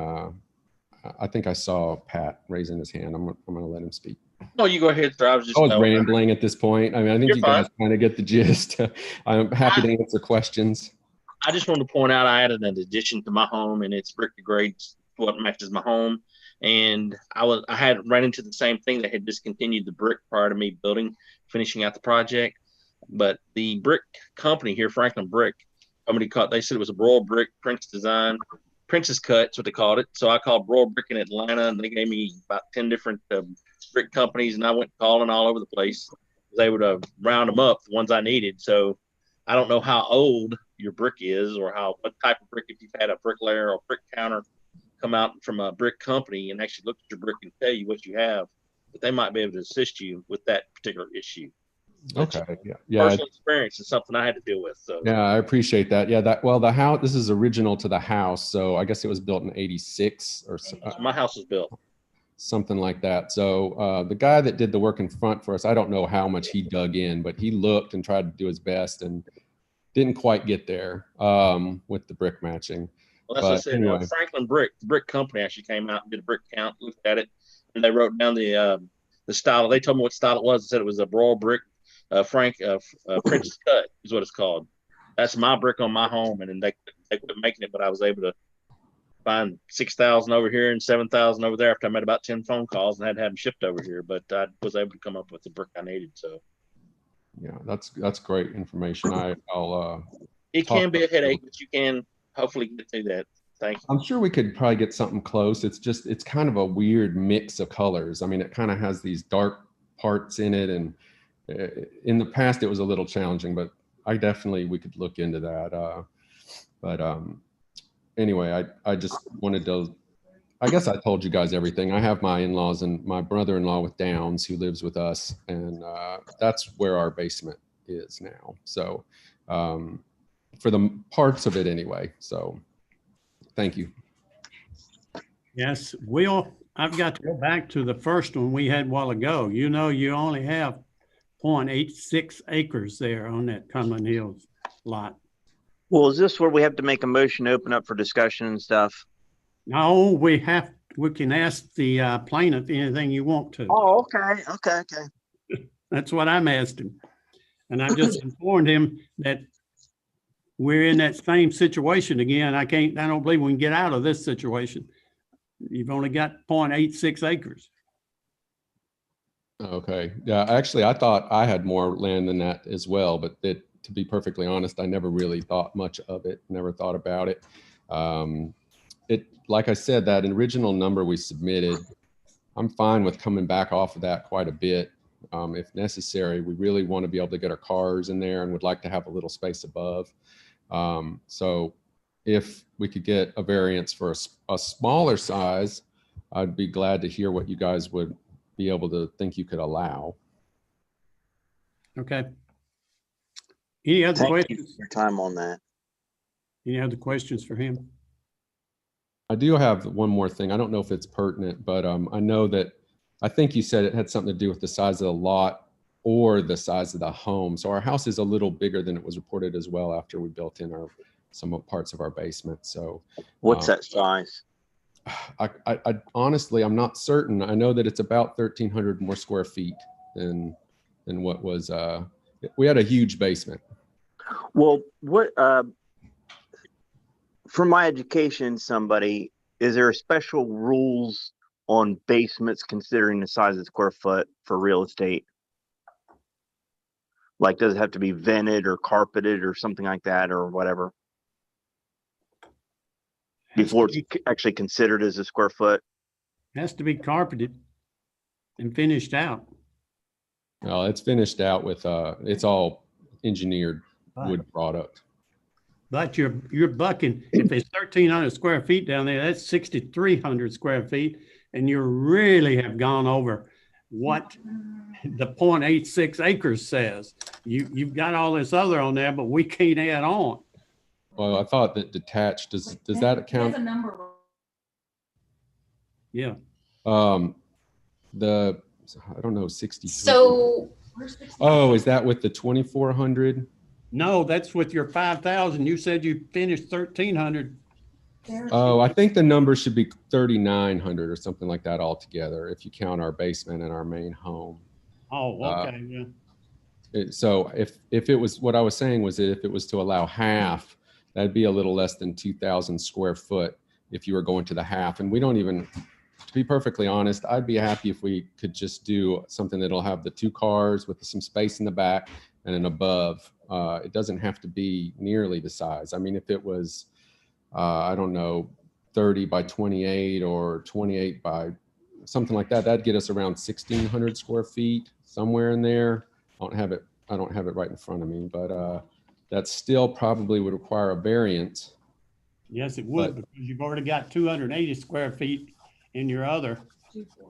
I think I saw Pat raising his hand. I'm going to let him speak. No, you go ahead, sir. I was rambling at this point. I mean, I think You're you guys fine. kind of get the gist. I'm happy to answer questions. I just wanted to point out I added an addition to my home, and it's brick to grade, what matches my home. And I had ran into the same thing. They had discontinued the brick prior to me finishing out the project. But the brick company here, Franklin Brick, they said it was a broil brick, Prince design, Princess cut, that's what they called it. So I called broil brick in Atlanta, and they gave me about 10 different brick companies, and I went calling all over the place. I was able to round them up, the ones I needed. So I don't know how old your brick is or what type of brick, if you've had a bricklayer or brick counter come out from a brick company and actually look at your brick and tell you what you have, but they might be able to assist you with that particular issue. Okay. Yeah. Personal experience is something I had to deal with. So yeah, I appreciate that. Yeah. The house, this is original to the house. So I guess it was built in 86 or so. My house was built. Something like that. So the guy that did the work in front for us, I don't know how much he dug in, but he looked and tried to do his best and didn't quite get there with the brick matching. Well, that's what I said. Anyway. Franklin Brick, the brick company, actually came out and did a brick count, looked at it, and they wrote down the style. They told me what style it was. They said it was a broil brick, Princess cut is what it's called. That's my brick on my home, and then they quit making it, but I was able to find 6,000 over here and 7,000 over there after I made about 10 phone calls and had to have them shipped over here. But I was able to come up with the brick I needed. So yeah, that's great information. I'll it can be a headache, but you can hopefully get through that. Thank you. I'm sure we could probably get something close. It's kind of a weird mix of colors. I mean, it kind of has these dark parts in it, and in the past it was a little challenging, but we could look into that. Anyway, I just wanted to, I guess I told you guys everything. I have my in-laws and my brother-in-law with Downs who lives with us, and that's where our basement is now. So for the parts of it anyway. So thank you. Yes, I've got to go back to the first one we had a while ago. You only have 0.86 acres there on that Cumberland Hills lot. Well, is this where we have to make a motion to open up for discussion and stuff? No, we can ask the plaintiff anything you want to. Oh, okay, okay, okay. That's what I'm asking. And I just informed him that we're in that same situation again. I don't believe we can get out of this situation. You've only got 0.86 acres. Okay. Yeah, actually, I thought I had more land than that as well, but to be perfectly honest, I never really thought much of it, never thought about it. Like I said, that original number we submitted, I'm fine with coming back off of that quite a bit. If necessary, we really want to be able to get our cars in there and would like to have a little space above. So if we could get a variance for a smaller size, I'd be glad to hear what you guys would be able to think you could allow. Okay. Any other Thank questions? you for your time on that. Any other questions for him? I do have one more thing. I don't know if it's pertinent, but I know that I think you said it had something to do with the size of the lot or the size of the home. So our house is a little bigger than it was reported as well after we built in some parts of our basement. So what's that size? I honestly, I'm not certain. I know that it's about 1,300 more square feet than what was, we had a huge basement. Well, what, from my education, is there special rules on basements considering the size of the square foot for real estate? Like, does it have to be vented or carpeted or something like that or whatever before it's actually considered as a square foot? Has to be carpeted and finished out. Well, it's finished out with, it's all engineered wood product. But you're bucking, if it's 1,300 square feet down there, that's 6,300 square feet. And you really have gone over what the 0.86 acres says. You've got all this other on there, but we can't add on. Well, I thought that detached, does that account? There's a number. Yeah. I don't know, 60. So, Oh, is that with the 2,400? No, that's with your 5,000. You said you finished 1,300. Oh, I think the number should be 3,900 or something like that altogether, if you count our basement and our main home. Oh, okay. Yeah. So if it was, what I was saying was that if it was to allow half, that'd be a little less than 2,000 square foot if you were going to the half. And we don't even, to be perfectly honest, I'd be happy if we could just do something that'll have the 2 cars with some space in the back and an above. It doesn't have to be nearly the size. I mean, if it was, I don't know, 30 by 28 or 28 by something like that, that'd get us around 1,600 square feet, somewhere in there. I don't have it right in front of me, but that still probably would require a variance. Yes, it would, because you've already got 280 square feet in your other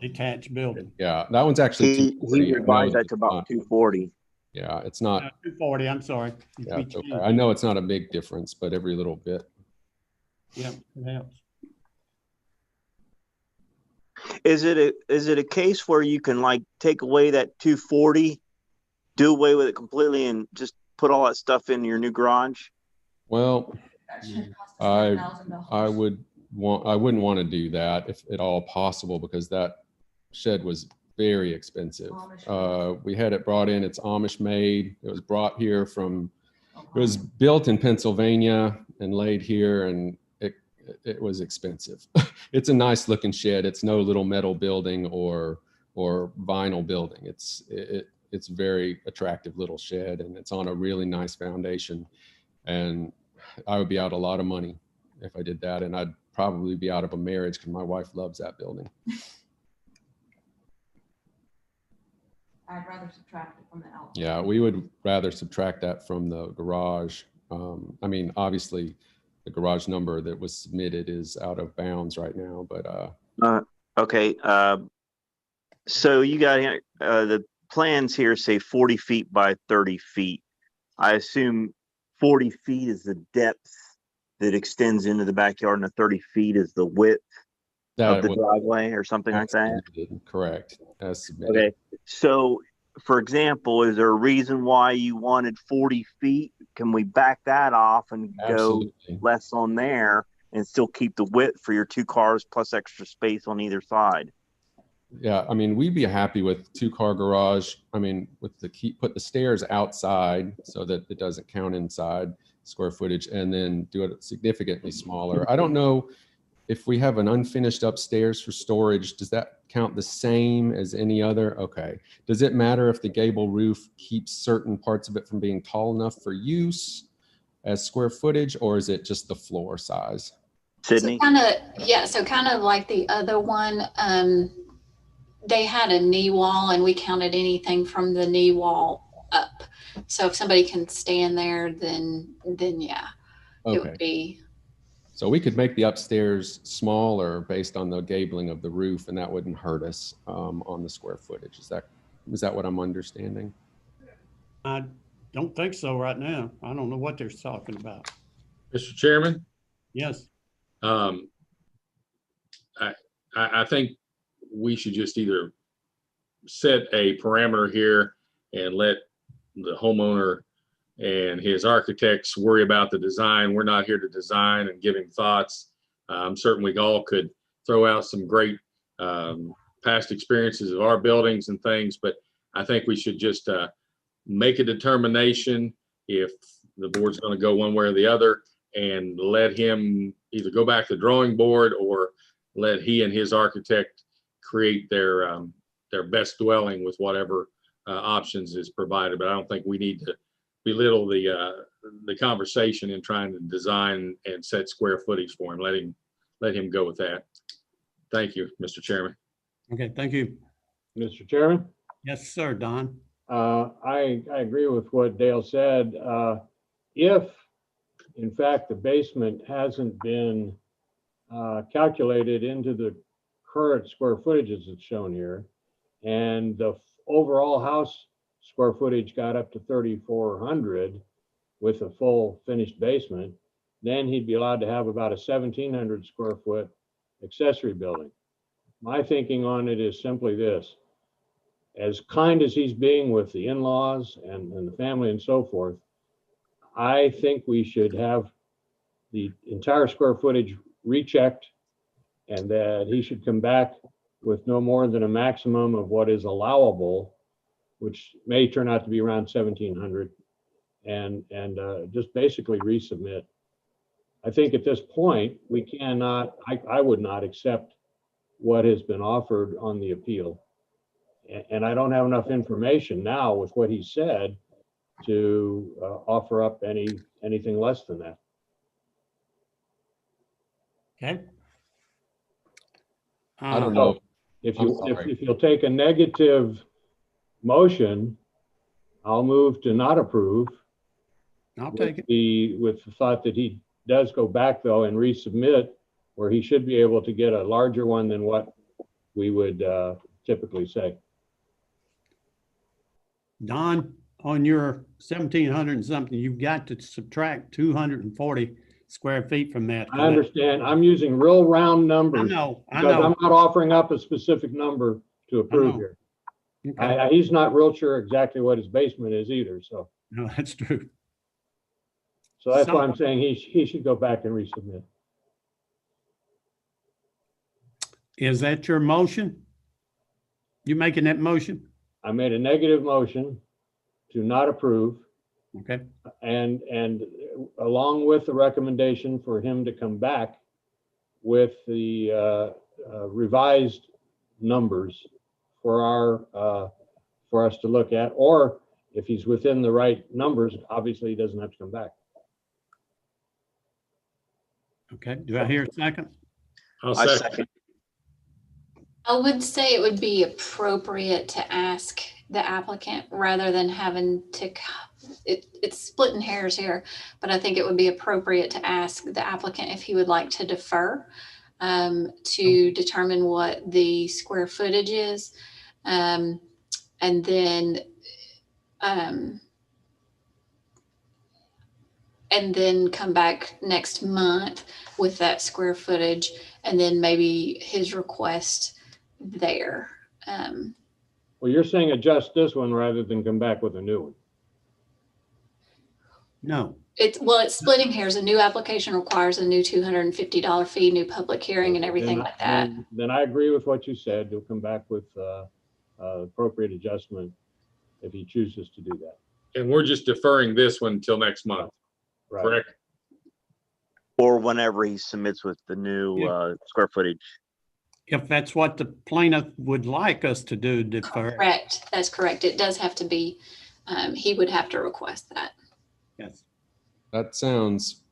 detached building. Yeah, that one's actually he revised that to about 240. Yeah, it's not 240. I'm sorry. Yeah, it's okay. I know it's not a big difference, but every little bit. Yeah, it helps. Is it a case where you can like take away that 240, do away with it completely, and just put all that stuff in your new garage? Well, I wouldn't want to do that if at all possible, because that shed was very expensive. We had it brought in, it's Amish made. It was brought here from, it was built in Pennsylvania and laid here, and it was expensive. It's a nice looking shed. It's no little metal building or vinyl building. It's very attractive little shed, and it's on a really nice foundation. And I would be out a lot of money if I did that, and I'd probably be out of a marriage because my wife loves that building. I'd rather subtract it from the outside. Yeah, we would rather subtract that from the garage. I mean, obviously, the garage number that was submitted is out of bounds right now, but okay. So you got the plans here say 40 feet by 30 feet. I assume 40 feet is the depth that extends into the backyard, and the 30 feet is the width of the driveway or something like that? Correct. As submitted. Okay. So, for example, is there a reason why you wanted 40 feet can we back that off and Absolutely. go less on there and still keep the width for your 2 cars plus extra space on either side? Yeah, I mean, we'd be happy with 2-car garage. I mean, with put the stairs outside so that it doesn't count inside square footage, and then do it significantly smaller. I don't know if we have an unfinished upstairs for storage, does that count the same as any other? Okay. Does it matter if the gable roof keeps certain parts of it from being tall enough for use as square footage, or is it just the floor size? Sydney? So kind of like the other one, they had a knee wall and we counted anything from the knee wall up. So if somebody can stand there, then yeah, it would be. So we could make the upstairs smaller based on the gabling of the roof, and that wouldn't hurt us on the square footage. Is that what I'm understanding? I don't think so right now. I don't know what they're talking about. Mr. Chairman? Yes. I think we should just either set a parameter here and let the homeowner and his architects worry about the design. We're not here to design and give him thoughts. Certainly we all could throw out some great past experiences of our buildings and things, but I think we should just make a determination if the board's going to go one way or the other, and let him either go back to the drawing board or let he and his architect create their best dwelling with whatever options is provided. But I don't think we need to belittle the conversation in trying to design and set square footage for him. Let him go with that. Thank you, Mr. Chairman. Okay, thank you. Mr. Chairman? Yes, sir, Don. I agree with what Dale said. If, in fact, the basement hasn't been calculated into the current square footages that's shown here, and the overall house square footage got up to 3,400 with a full finished basement, then he'd be allowed to have about a 1,700 square foot accessory building. My thinking on it is simply this: as kind as he's being with the in-laws and the family and so forth, I think we should have the entire square footage rechecked, and that he should come back with no more than a maximum of what is allowable, which may turn out to be around 1,700, and just basically resubmit. I think at this point, we cannot, I would not accept what has been offered on the appeal. And I don't have enough information now with what he said to offer up anything less than that. Okay. I don't know. If you'll take a negative motion, I'll move to not approve. I'll take it. With the thought that he does go back though and resubmit, where he should be able to get a larger one than what we would typically say. Don, on your 1,700 and something, you've got to subtract 240 square feet from that. I understand. I'm using real round numbers. I know. Because I'm not offering up a specific number to approve here. Okay. He's not real sure exactly what his basement is either, so. No, that's true. So that's why I'm saying he should go back and resubmit. Is that your motion? You making that motion? I made a negative motion to not approve. Okay. And along with the recommendation for him to come back with the revised numbers for us to look at, or if he's within the right numbers, obviously he doesn't have to come back. Okay. Do I hear a second? I'll second. I would say it would be appropriate to ask the applicant rather than having to, it's splitting hairs here, but I think it would be appropriate to ask the applicant if he would like to defer to determine what the square footage is. And then come back next month with that square footage, and then maybe his request there. Well, you're saying adjust this one rather than come back with a new one. No. It's splitting hairs. A new application requires a new $250 fee, new public hearing and everything like that. Then I agree with what you said. You'll come back with appropriate adjustment if he chooses to do that. And we're just deferring this one until next month, Right. correct? Or whenever he submits with the new square footage. If that's what the plaintiff would like us to do, defer. Correct. That's correct. It does have to be, he would have to request that. Yes. That sounds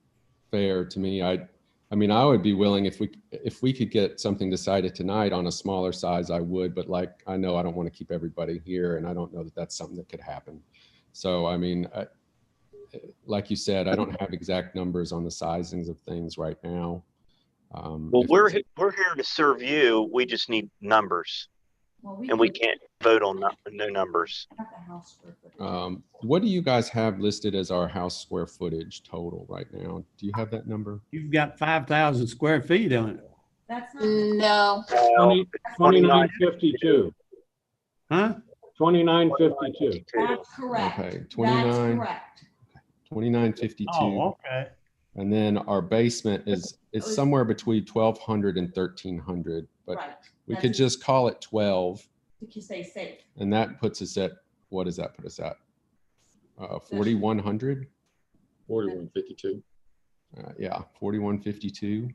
fair to me. I mean, I would be willing if we could get something decided tonight on a smaller size, I would, but like, I know I don't want to keep everybody here and I don't know that that's something that could happen. So, I mean, like you said, I don't have exact numbers on the sizings of things right now. Well, we're here to serve you. We just need numbers. And we can't vote on new numbers. What do you guys have listed as our house square footage total right now? Do you have that number? You've got 5,000 square feet on it. That's not. No. 2952. Huh? 2952. That's correct. Okay, That's 29. correct. 2952. Oh, okay. And then our basement is somewhere between 1,200 and 1,300, but Right. we could just call it 12. To stay safe. And that puts us at, what does that put us at? 4,100? 4152. Yeah, 4152.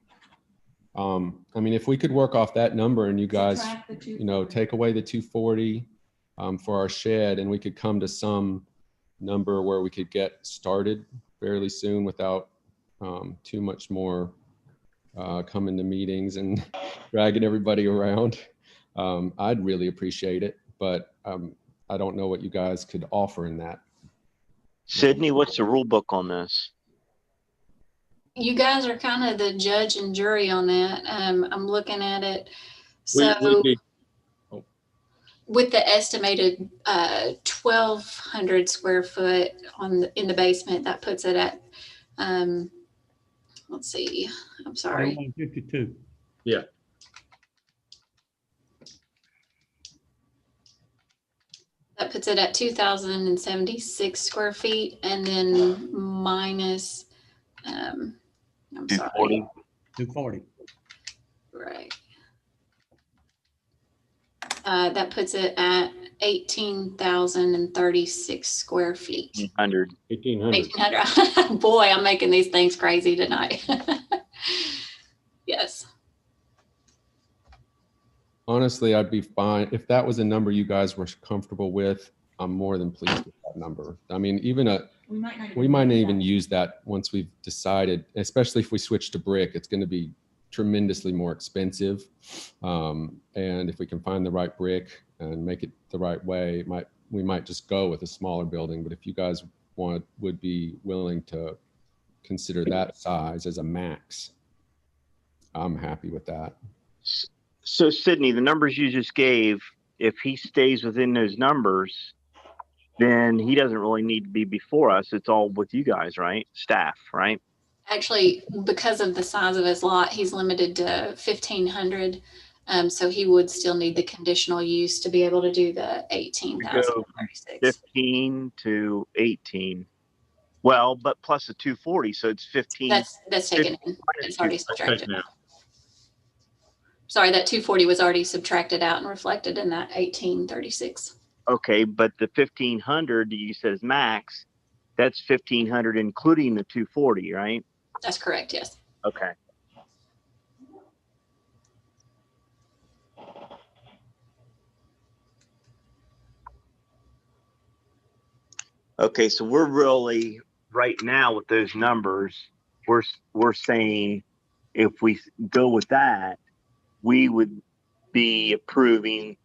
I mean, if we could work off that number and you guys, you know, take away the 240 for our shed, and we could come to some number where we could get started fairly soon without too much more coming to meetings and dragging everybody around. I'd really appreciate it, but I don't know what you guys could offer in that. Sydney, what's the rule book on this? You guys are kind of the judge and jury on that. I'm looking at it. So with the estimated 1,200 square foot in the basement, that puts it at, let's see, I'm sorry. 152. Yeah. That puts it at 2,076 square feet, and then minus, I'm sorry. 240. Right. That puts it at 18,036 square feet. 1800. Boy, I'm making these things crazy tonight. Yes. Honestly, I'd be fine if that was a number you guys were comfortable with. I'm more than pleased with that number. I mean, we might not even use that once we've decided, especially if we switch to brick, it's going to be tremendously more expensive. And if we can find the right brick and make it the right way, we might just go with a smaller building. But if you guys would be willing to consider that size as a max, I'm happy with that. So Sydney, the numbers you just gave, if he stays within those numbers, then he doesn't really need to be before us. It's all with you guys, right? Staff, right? Actually, because of the size of his lot, he's limited to 1,500. So he would still need the conditional use to be able to do the 18,036. 15 to 18. Well, but plus the 240, so it's 15. That's taken in. It's already subtracted out. Sorry, that 240 was already subtracted out and reflected in that 1836. Okay, but the 1,500 you said is max. That's 1,500 including the 240, right? That's correct. Yes. Okay. Okay, so we're really right now with those numbers, we're saying if we go with that, we would be approving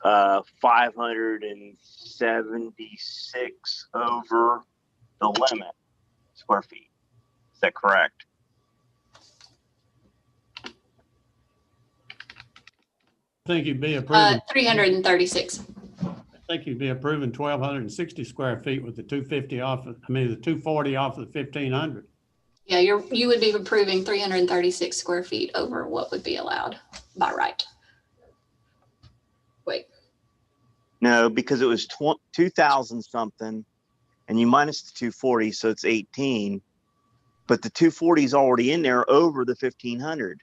576 over the limit square feet. Is that correct? I think you'd be approving 336. I think you'd be approving 1,260 square feet with the 250 off. The 240 off of the 1,500. Yeah, you would be approving 336 square feet over what would be allowed by right. Wait. No, because it was 2,000 something, and you minus the 240, so it's 18. But the 240 is already in there over the 1,500.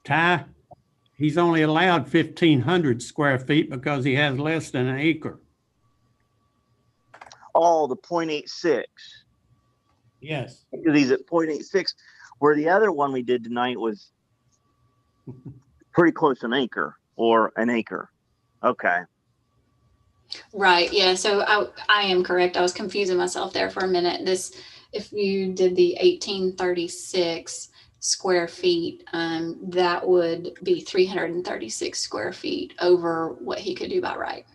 Ty, he's only allowed 1,500 square feet because he has less than an acre. Oh, the 0.86. Yes. Because he's at 0.86, where the other one we did tonight was pretty close to an acre or an acre. Okay. Right, yeah, so I am correct. I was confusing myself there for a minute. If you did the 1836 square feet, that would be 336 square feet over what he could do by right.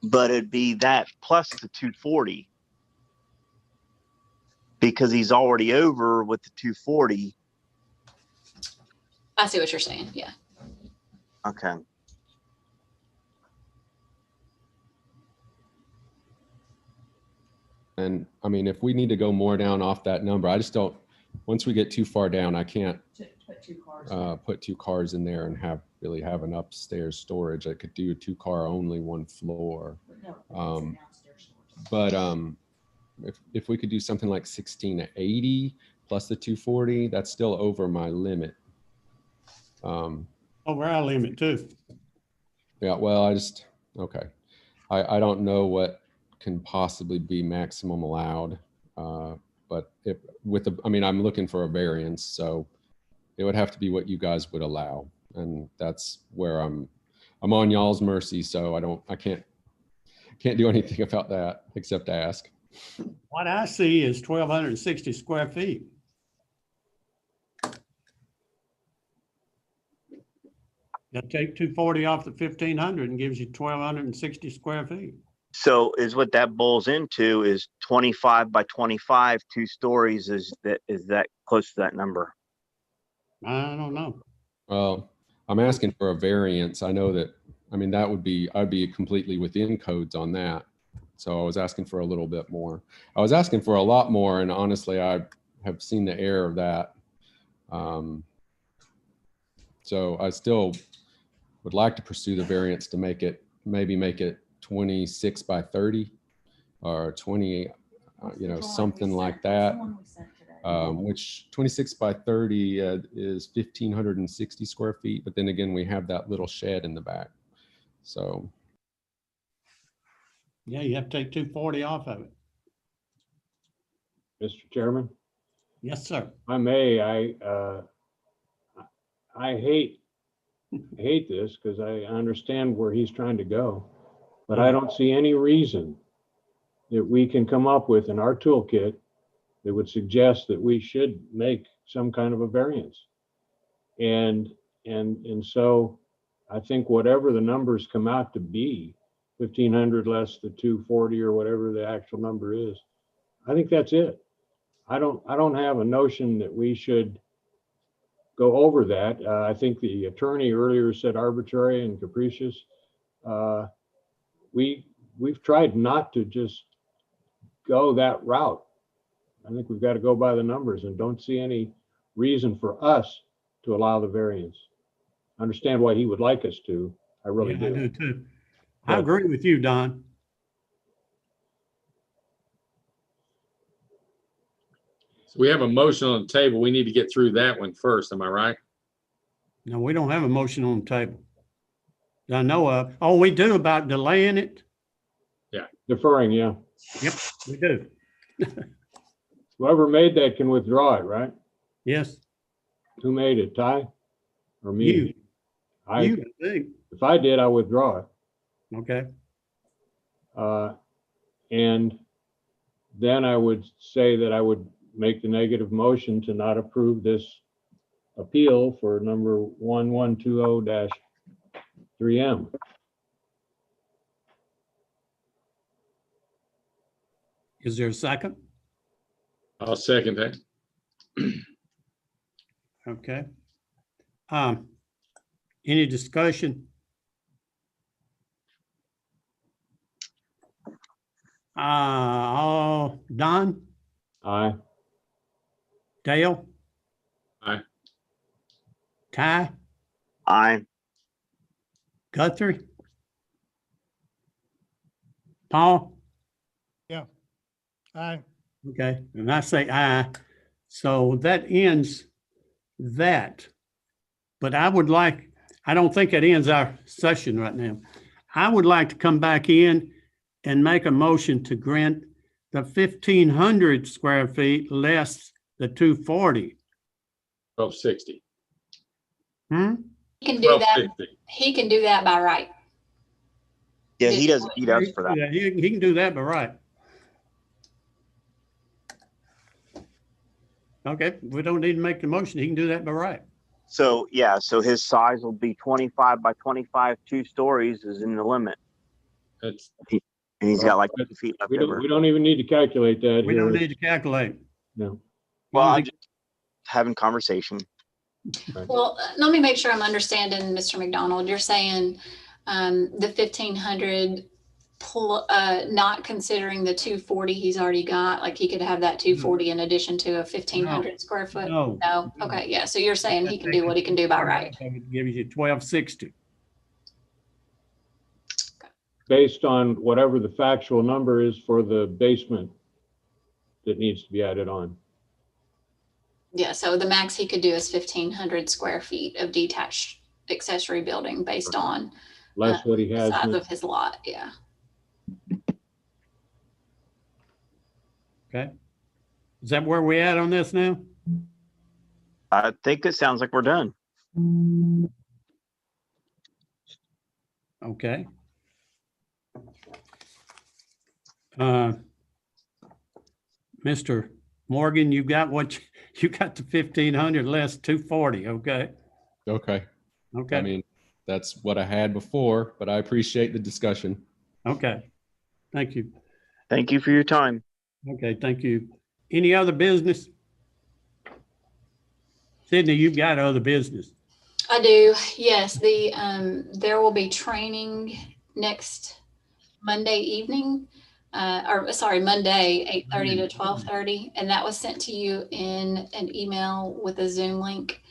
But it'd be that plus the 240 because he's already over with the 240. I see what you're saying, yeah. Okay. And I mean, if we need to go more down off that number, I just don't, once we get too far down, I can't put 2 cars in there and really have an upstairs storage. I could do a 2-car only, 1 floor. But if we could do something like 1680 plus the 240, that's still over my limit. Over our limit too. Yeah, well, okay. I don't know what can possibly be maximum allowed. But I'm looking for a variance, so it would have to be what you guys would allow. And that's where I'm on y'all's mercy. So I can't do anything about that except ask. What I see is 1,260 square feet. You take 240 off the 1,500 and gives you 1,260 square feet. So is what that boils into is 25 by 25, 2 stories. Is that close to that number? I don't know. Well, I'm asking for a variance. I know that, I'd be completely within codes on that. So I was asking for a little bit more. I was asking for a lot more, and honestly, I have seen the error of that. So I still would like to pursue the variance to make it 26 by 30 or 20, something like that. Which 26 by 30 is 1,560 square feet. But then again, we have that little shed in the back. So. Yeah, you have to take 240 off of it. Mr. Chairman? Yes, sir. If I may, I hate this because I understand where he's trying to go, but I don't see any reason that we can come up with in our toolkit that would suggest that we should make some kind of a variance. And so I think whatever the numbers come out to be, 1,500 less the 240 or whatever the actual number is, I think that's it. I don't have a notion that we should go over that. I think the attorney earlier said arbitrary and capricious. We've tried not to just go that route. I think we've got to go by the numbers and don't see any reason for us to allow the variance. I understand why he would like us to. I really do. I do too. I agree with you, Don. So we have a motion on the table. We need to get through that one first. Am I right? No, we don't have a motion on the table that I know of. Oh, we do about delaying it? Yeah. Deferring, yeah. Yep, we do. Whoever made that can withdraw it, right? Yes. Who made it, Ty or me? You. I think. If I did, I withdraw it. Okay. And then I would say that I would make the negative motion to not approve this appeal for number 1120-3M. Is there a second? I'll second that. Okay. Any discussion? Don? Aye. Dale? Aye. Ty? Aye. Guthrie? Paul? Aye. Okay, and I say aye. So that ends that. But I don't think it ends our session right now. I would like to come back in and make a motion to grant the 1,500 square feet less the 240. 1260. He can do that. 1260. He can do that by right. Yeah, he does for that. Yeah, he can do that by right. Okay, we don't need to make the motion. He can do that by right. So yeah, so his size will be 25 by 25, 2 stories is in the limit. And he's got like 2 feet left over. We don't even need to calculate that. We don't need to calculate. No. Well, I'm just having conversation. Well, let me make sure I'm understanding, Mr. McDonald. You're saying the 1,500 not considering the 240 he's already got, like he could have that 240 in addition to a 1,500 square foot? No. Okay, yeah. So you're saying he can do what he can do by right. Give you 1,260. Based on whatever the factual number is for the basement that needs to be added on. Yeah, so the max he could do is 1,500 square feet of detached accessory building based on Less what he the has. size of his lot. Yeah. Okay. Is that where we at on this now? I think it sounds like we're done. Okay. Mr. Morgan, you got you got the 1,500 less 240. Okay. Okay. Okay. I mean, that's what I had before, but I appreciate the discussion. Okay. Thank you. Thank you for your time. Okay. Thank you. Any other business? Sydney, you've got other business. I do. Yes. There will be training next Monday evening. Monday, 8:30 to 12:30. And that was sent to you in an email with a Zoom link.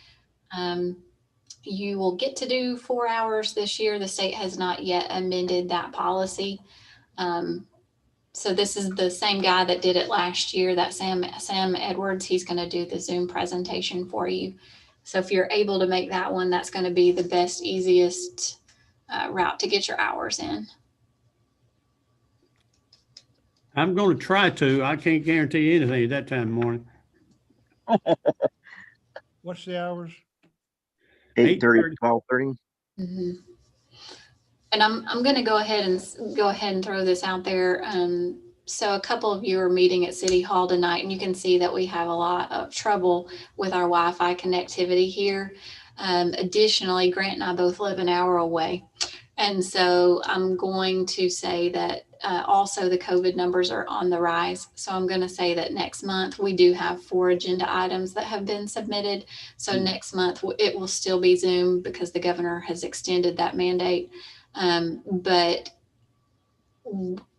You will get to do 4 hours this year. The state has not yet amended that policy. So this is the same guy that did it last year, that Sam Edwards. He's going to do the Zoom presentation for you. So if you're able to make that one, that's going to be the best, easiest route to get your hours in. I'm going to try to. I can't guarantee anything at that time in the morning. What's the hours? 8:30 to 12:30. Mm-hmm. And I'm going to go ahead and throw this out there. So a couple of you are meeting at City Hall tonight, and you can see that we have a lot of trouble with our Wi-Fi connectivity here. Additionally, Grant and I both live an hour away. And so I'm going to say that also the COVID numbers are on the rise. So I'm going to say that next month we do have 4 agenda items that have been submitted. So next month it will still be Zoom because the governor has extended that mandate. But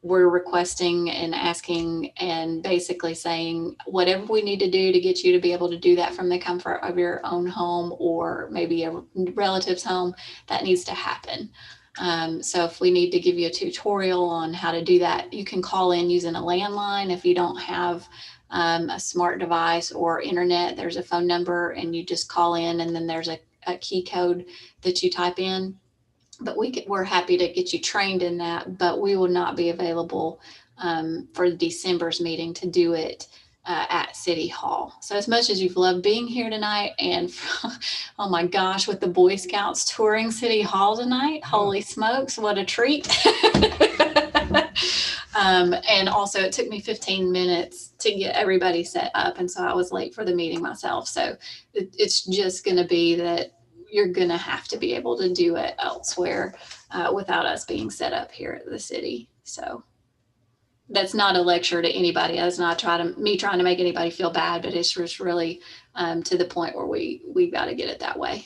we're requesting and asking and basically saying whatever we need to do to get you to be able to do that from the comfort of your own home or maybe a relative's home, that needs to happen. So if we need to give you a tutorial on how to do that, you can call in using a landline. If you don't have a smart device or internet, there's a phone number and you just call in and then there's a key code that you type in. But we're happy to get you trained in that, but we will not be available for December's meeting to do it at City Hall. So as much as you've loved being here tonight and oh my gosh, with the Boy Scouts touring City Hall tonight, holy smokes, what a treat. And also it took me 15 minutes to get everybody set up. And so I was late for the meeting myself. So it's just going to be that you're going to have to be able to do it elsewhere without us being set up here at the city. So that's not a lecture to anybody. That's not me trying to make anybody feel bad, but it's just really to the point where we've got to get it that way.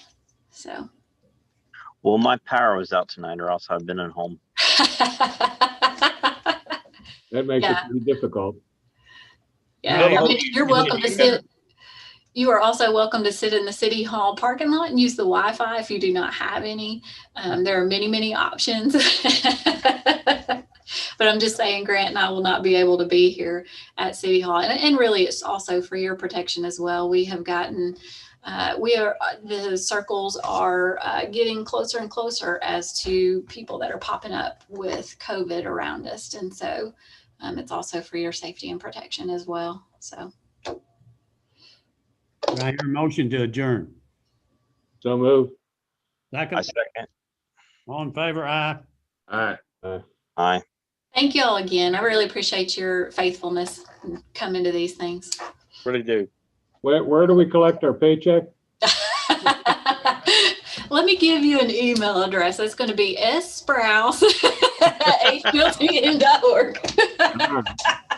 So. Well, my power was out tonight or else I've been at home. That makes it pretty difficult. Yeah, you're welcome to sit. You are also welcome to sit in the City Hall parking lot and use the Wi-Fi if you do not have any. There are many, many options. But I'm just saying Grant and I will not be able to be here at City Hall. And really, it's also for your protection as well. We have gotten, the circles are getting closer and closer as to people that are popping up with COVID around us. And so it's also for your safety and protection as well. So. Do I hear a motion to adjourn? So move. Second, I second. all in favor? Aye. All right. Aye. Thank you all again. I really appreciate your faithfulness in coming to these things. Really do. Where do we collect our paycheck? Let me give you an email address. It's going to be ssprouse@hbildn.org.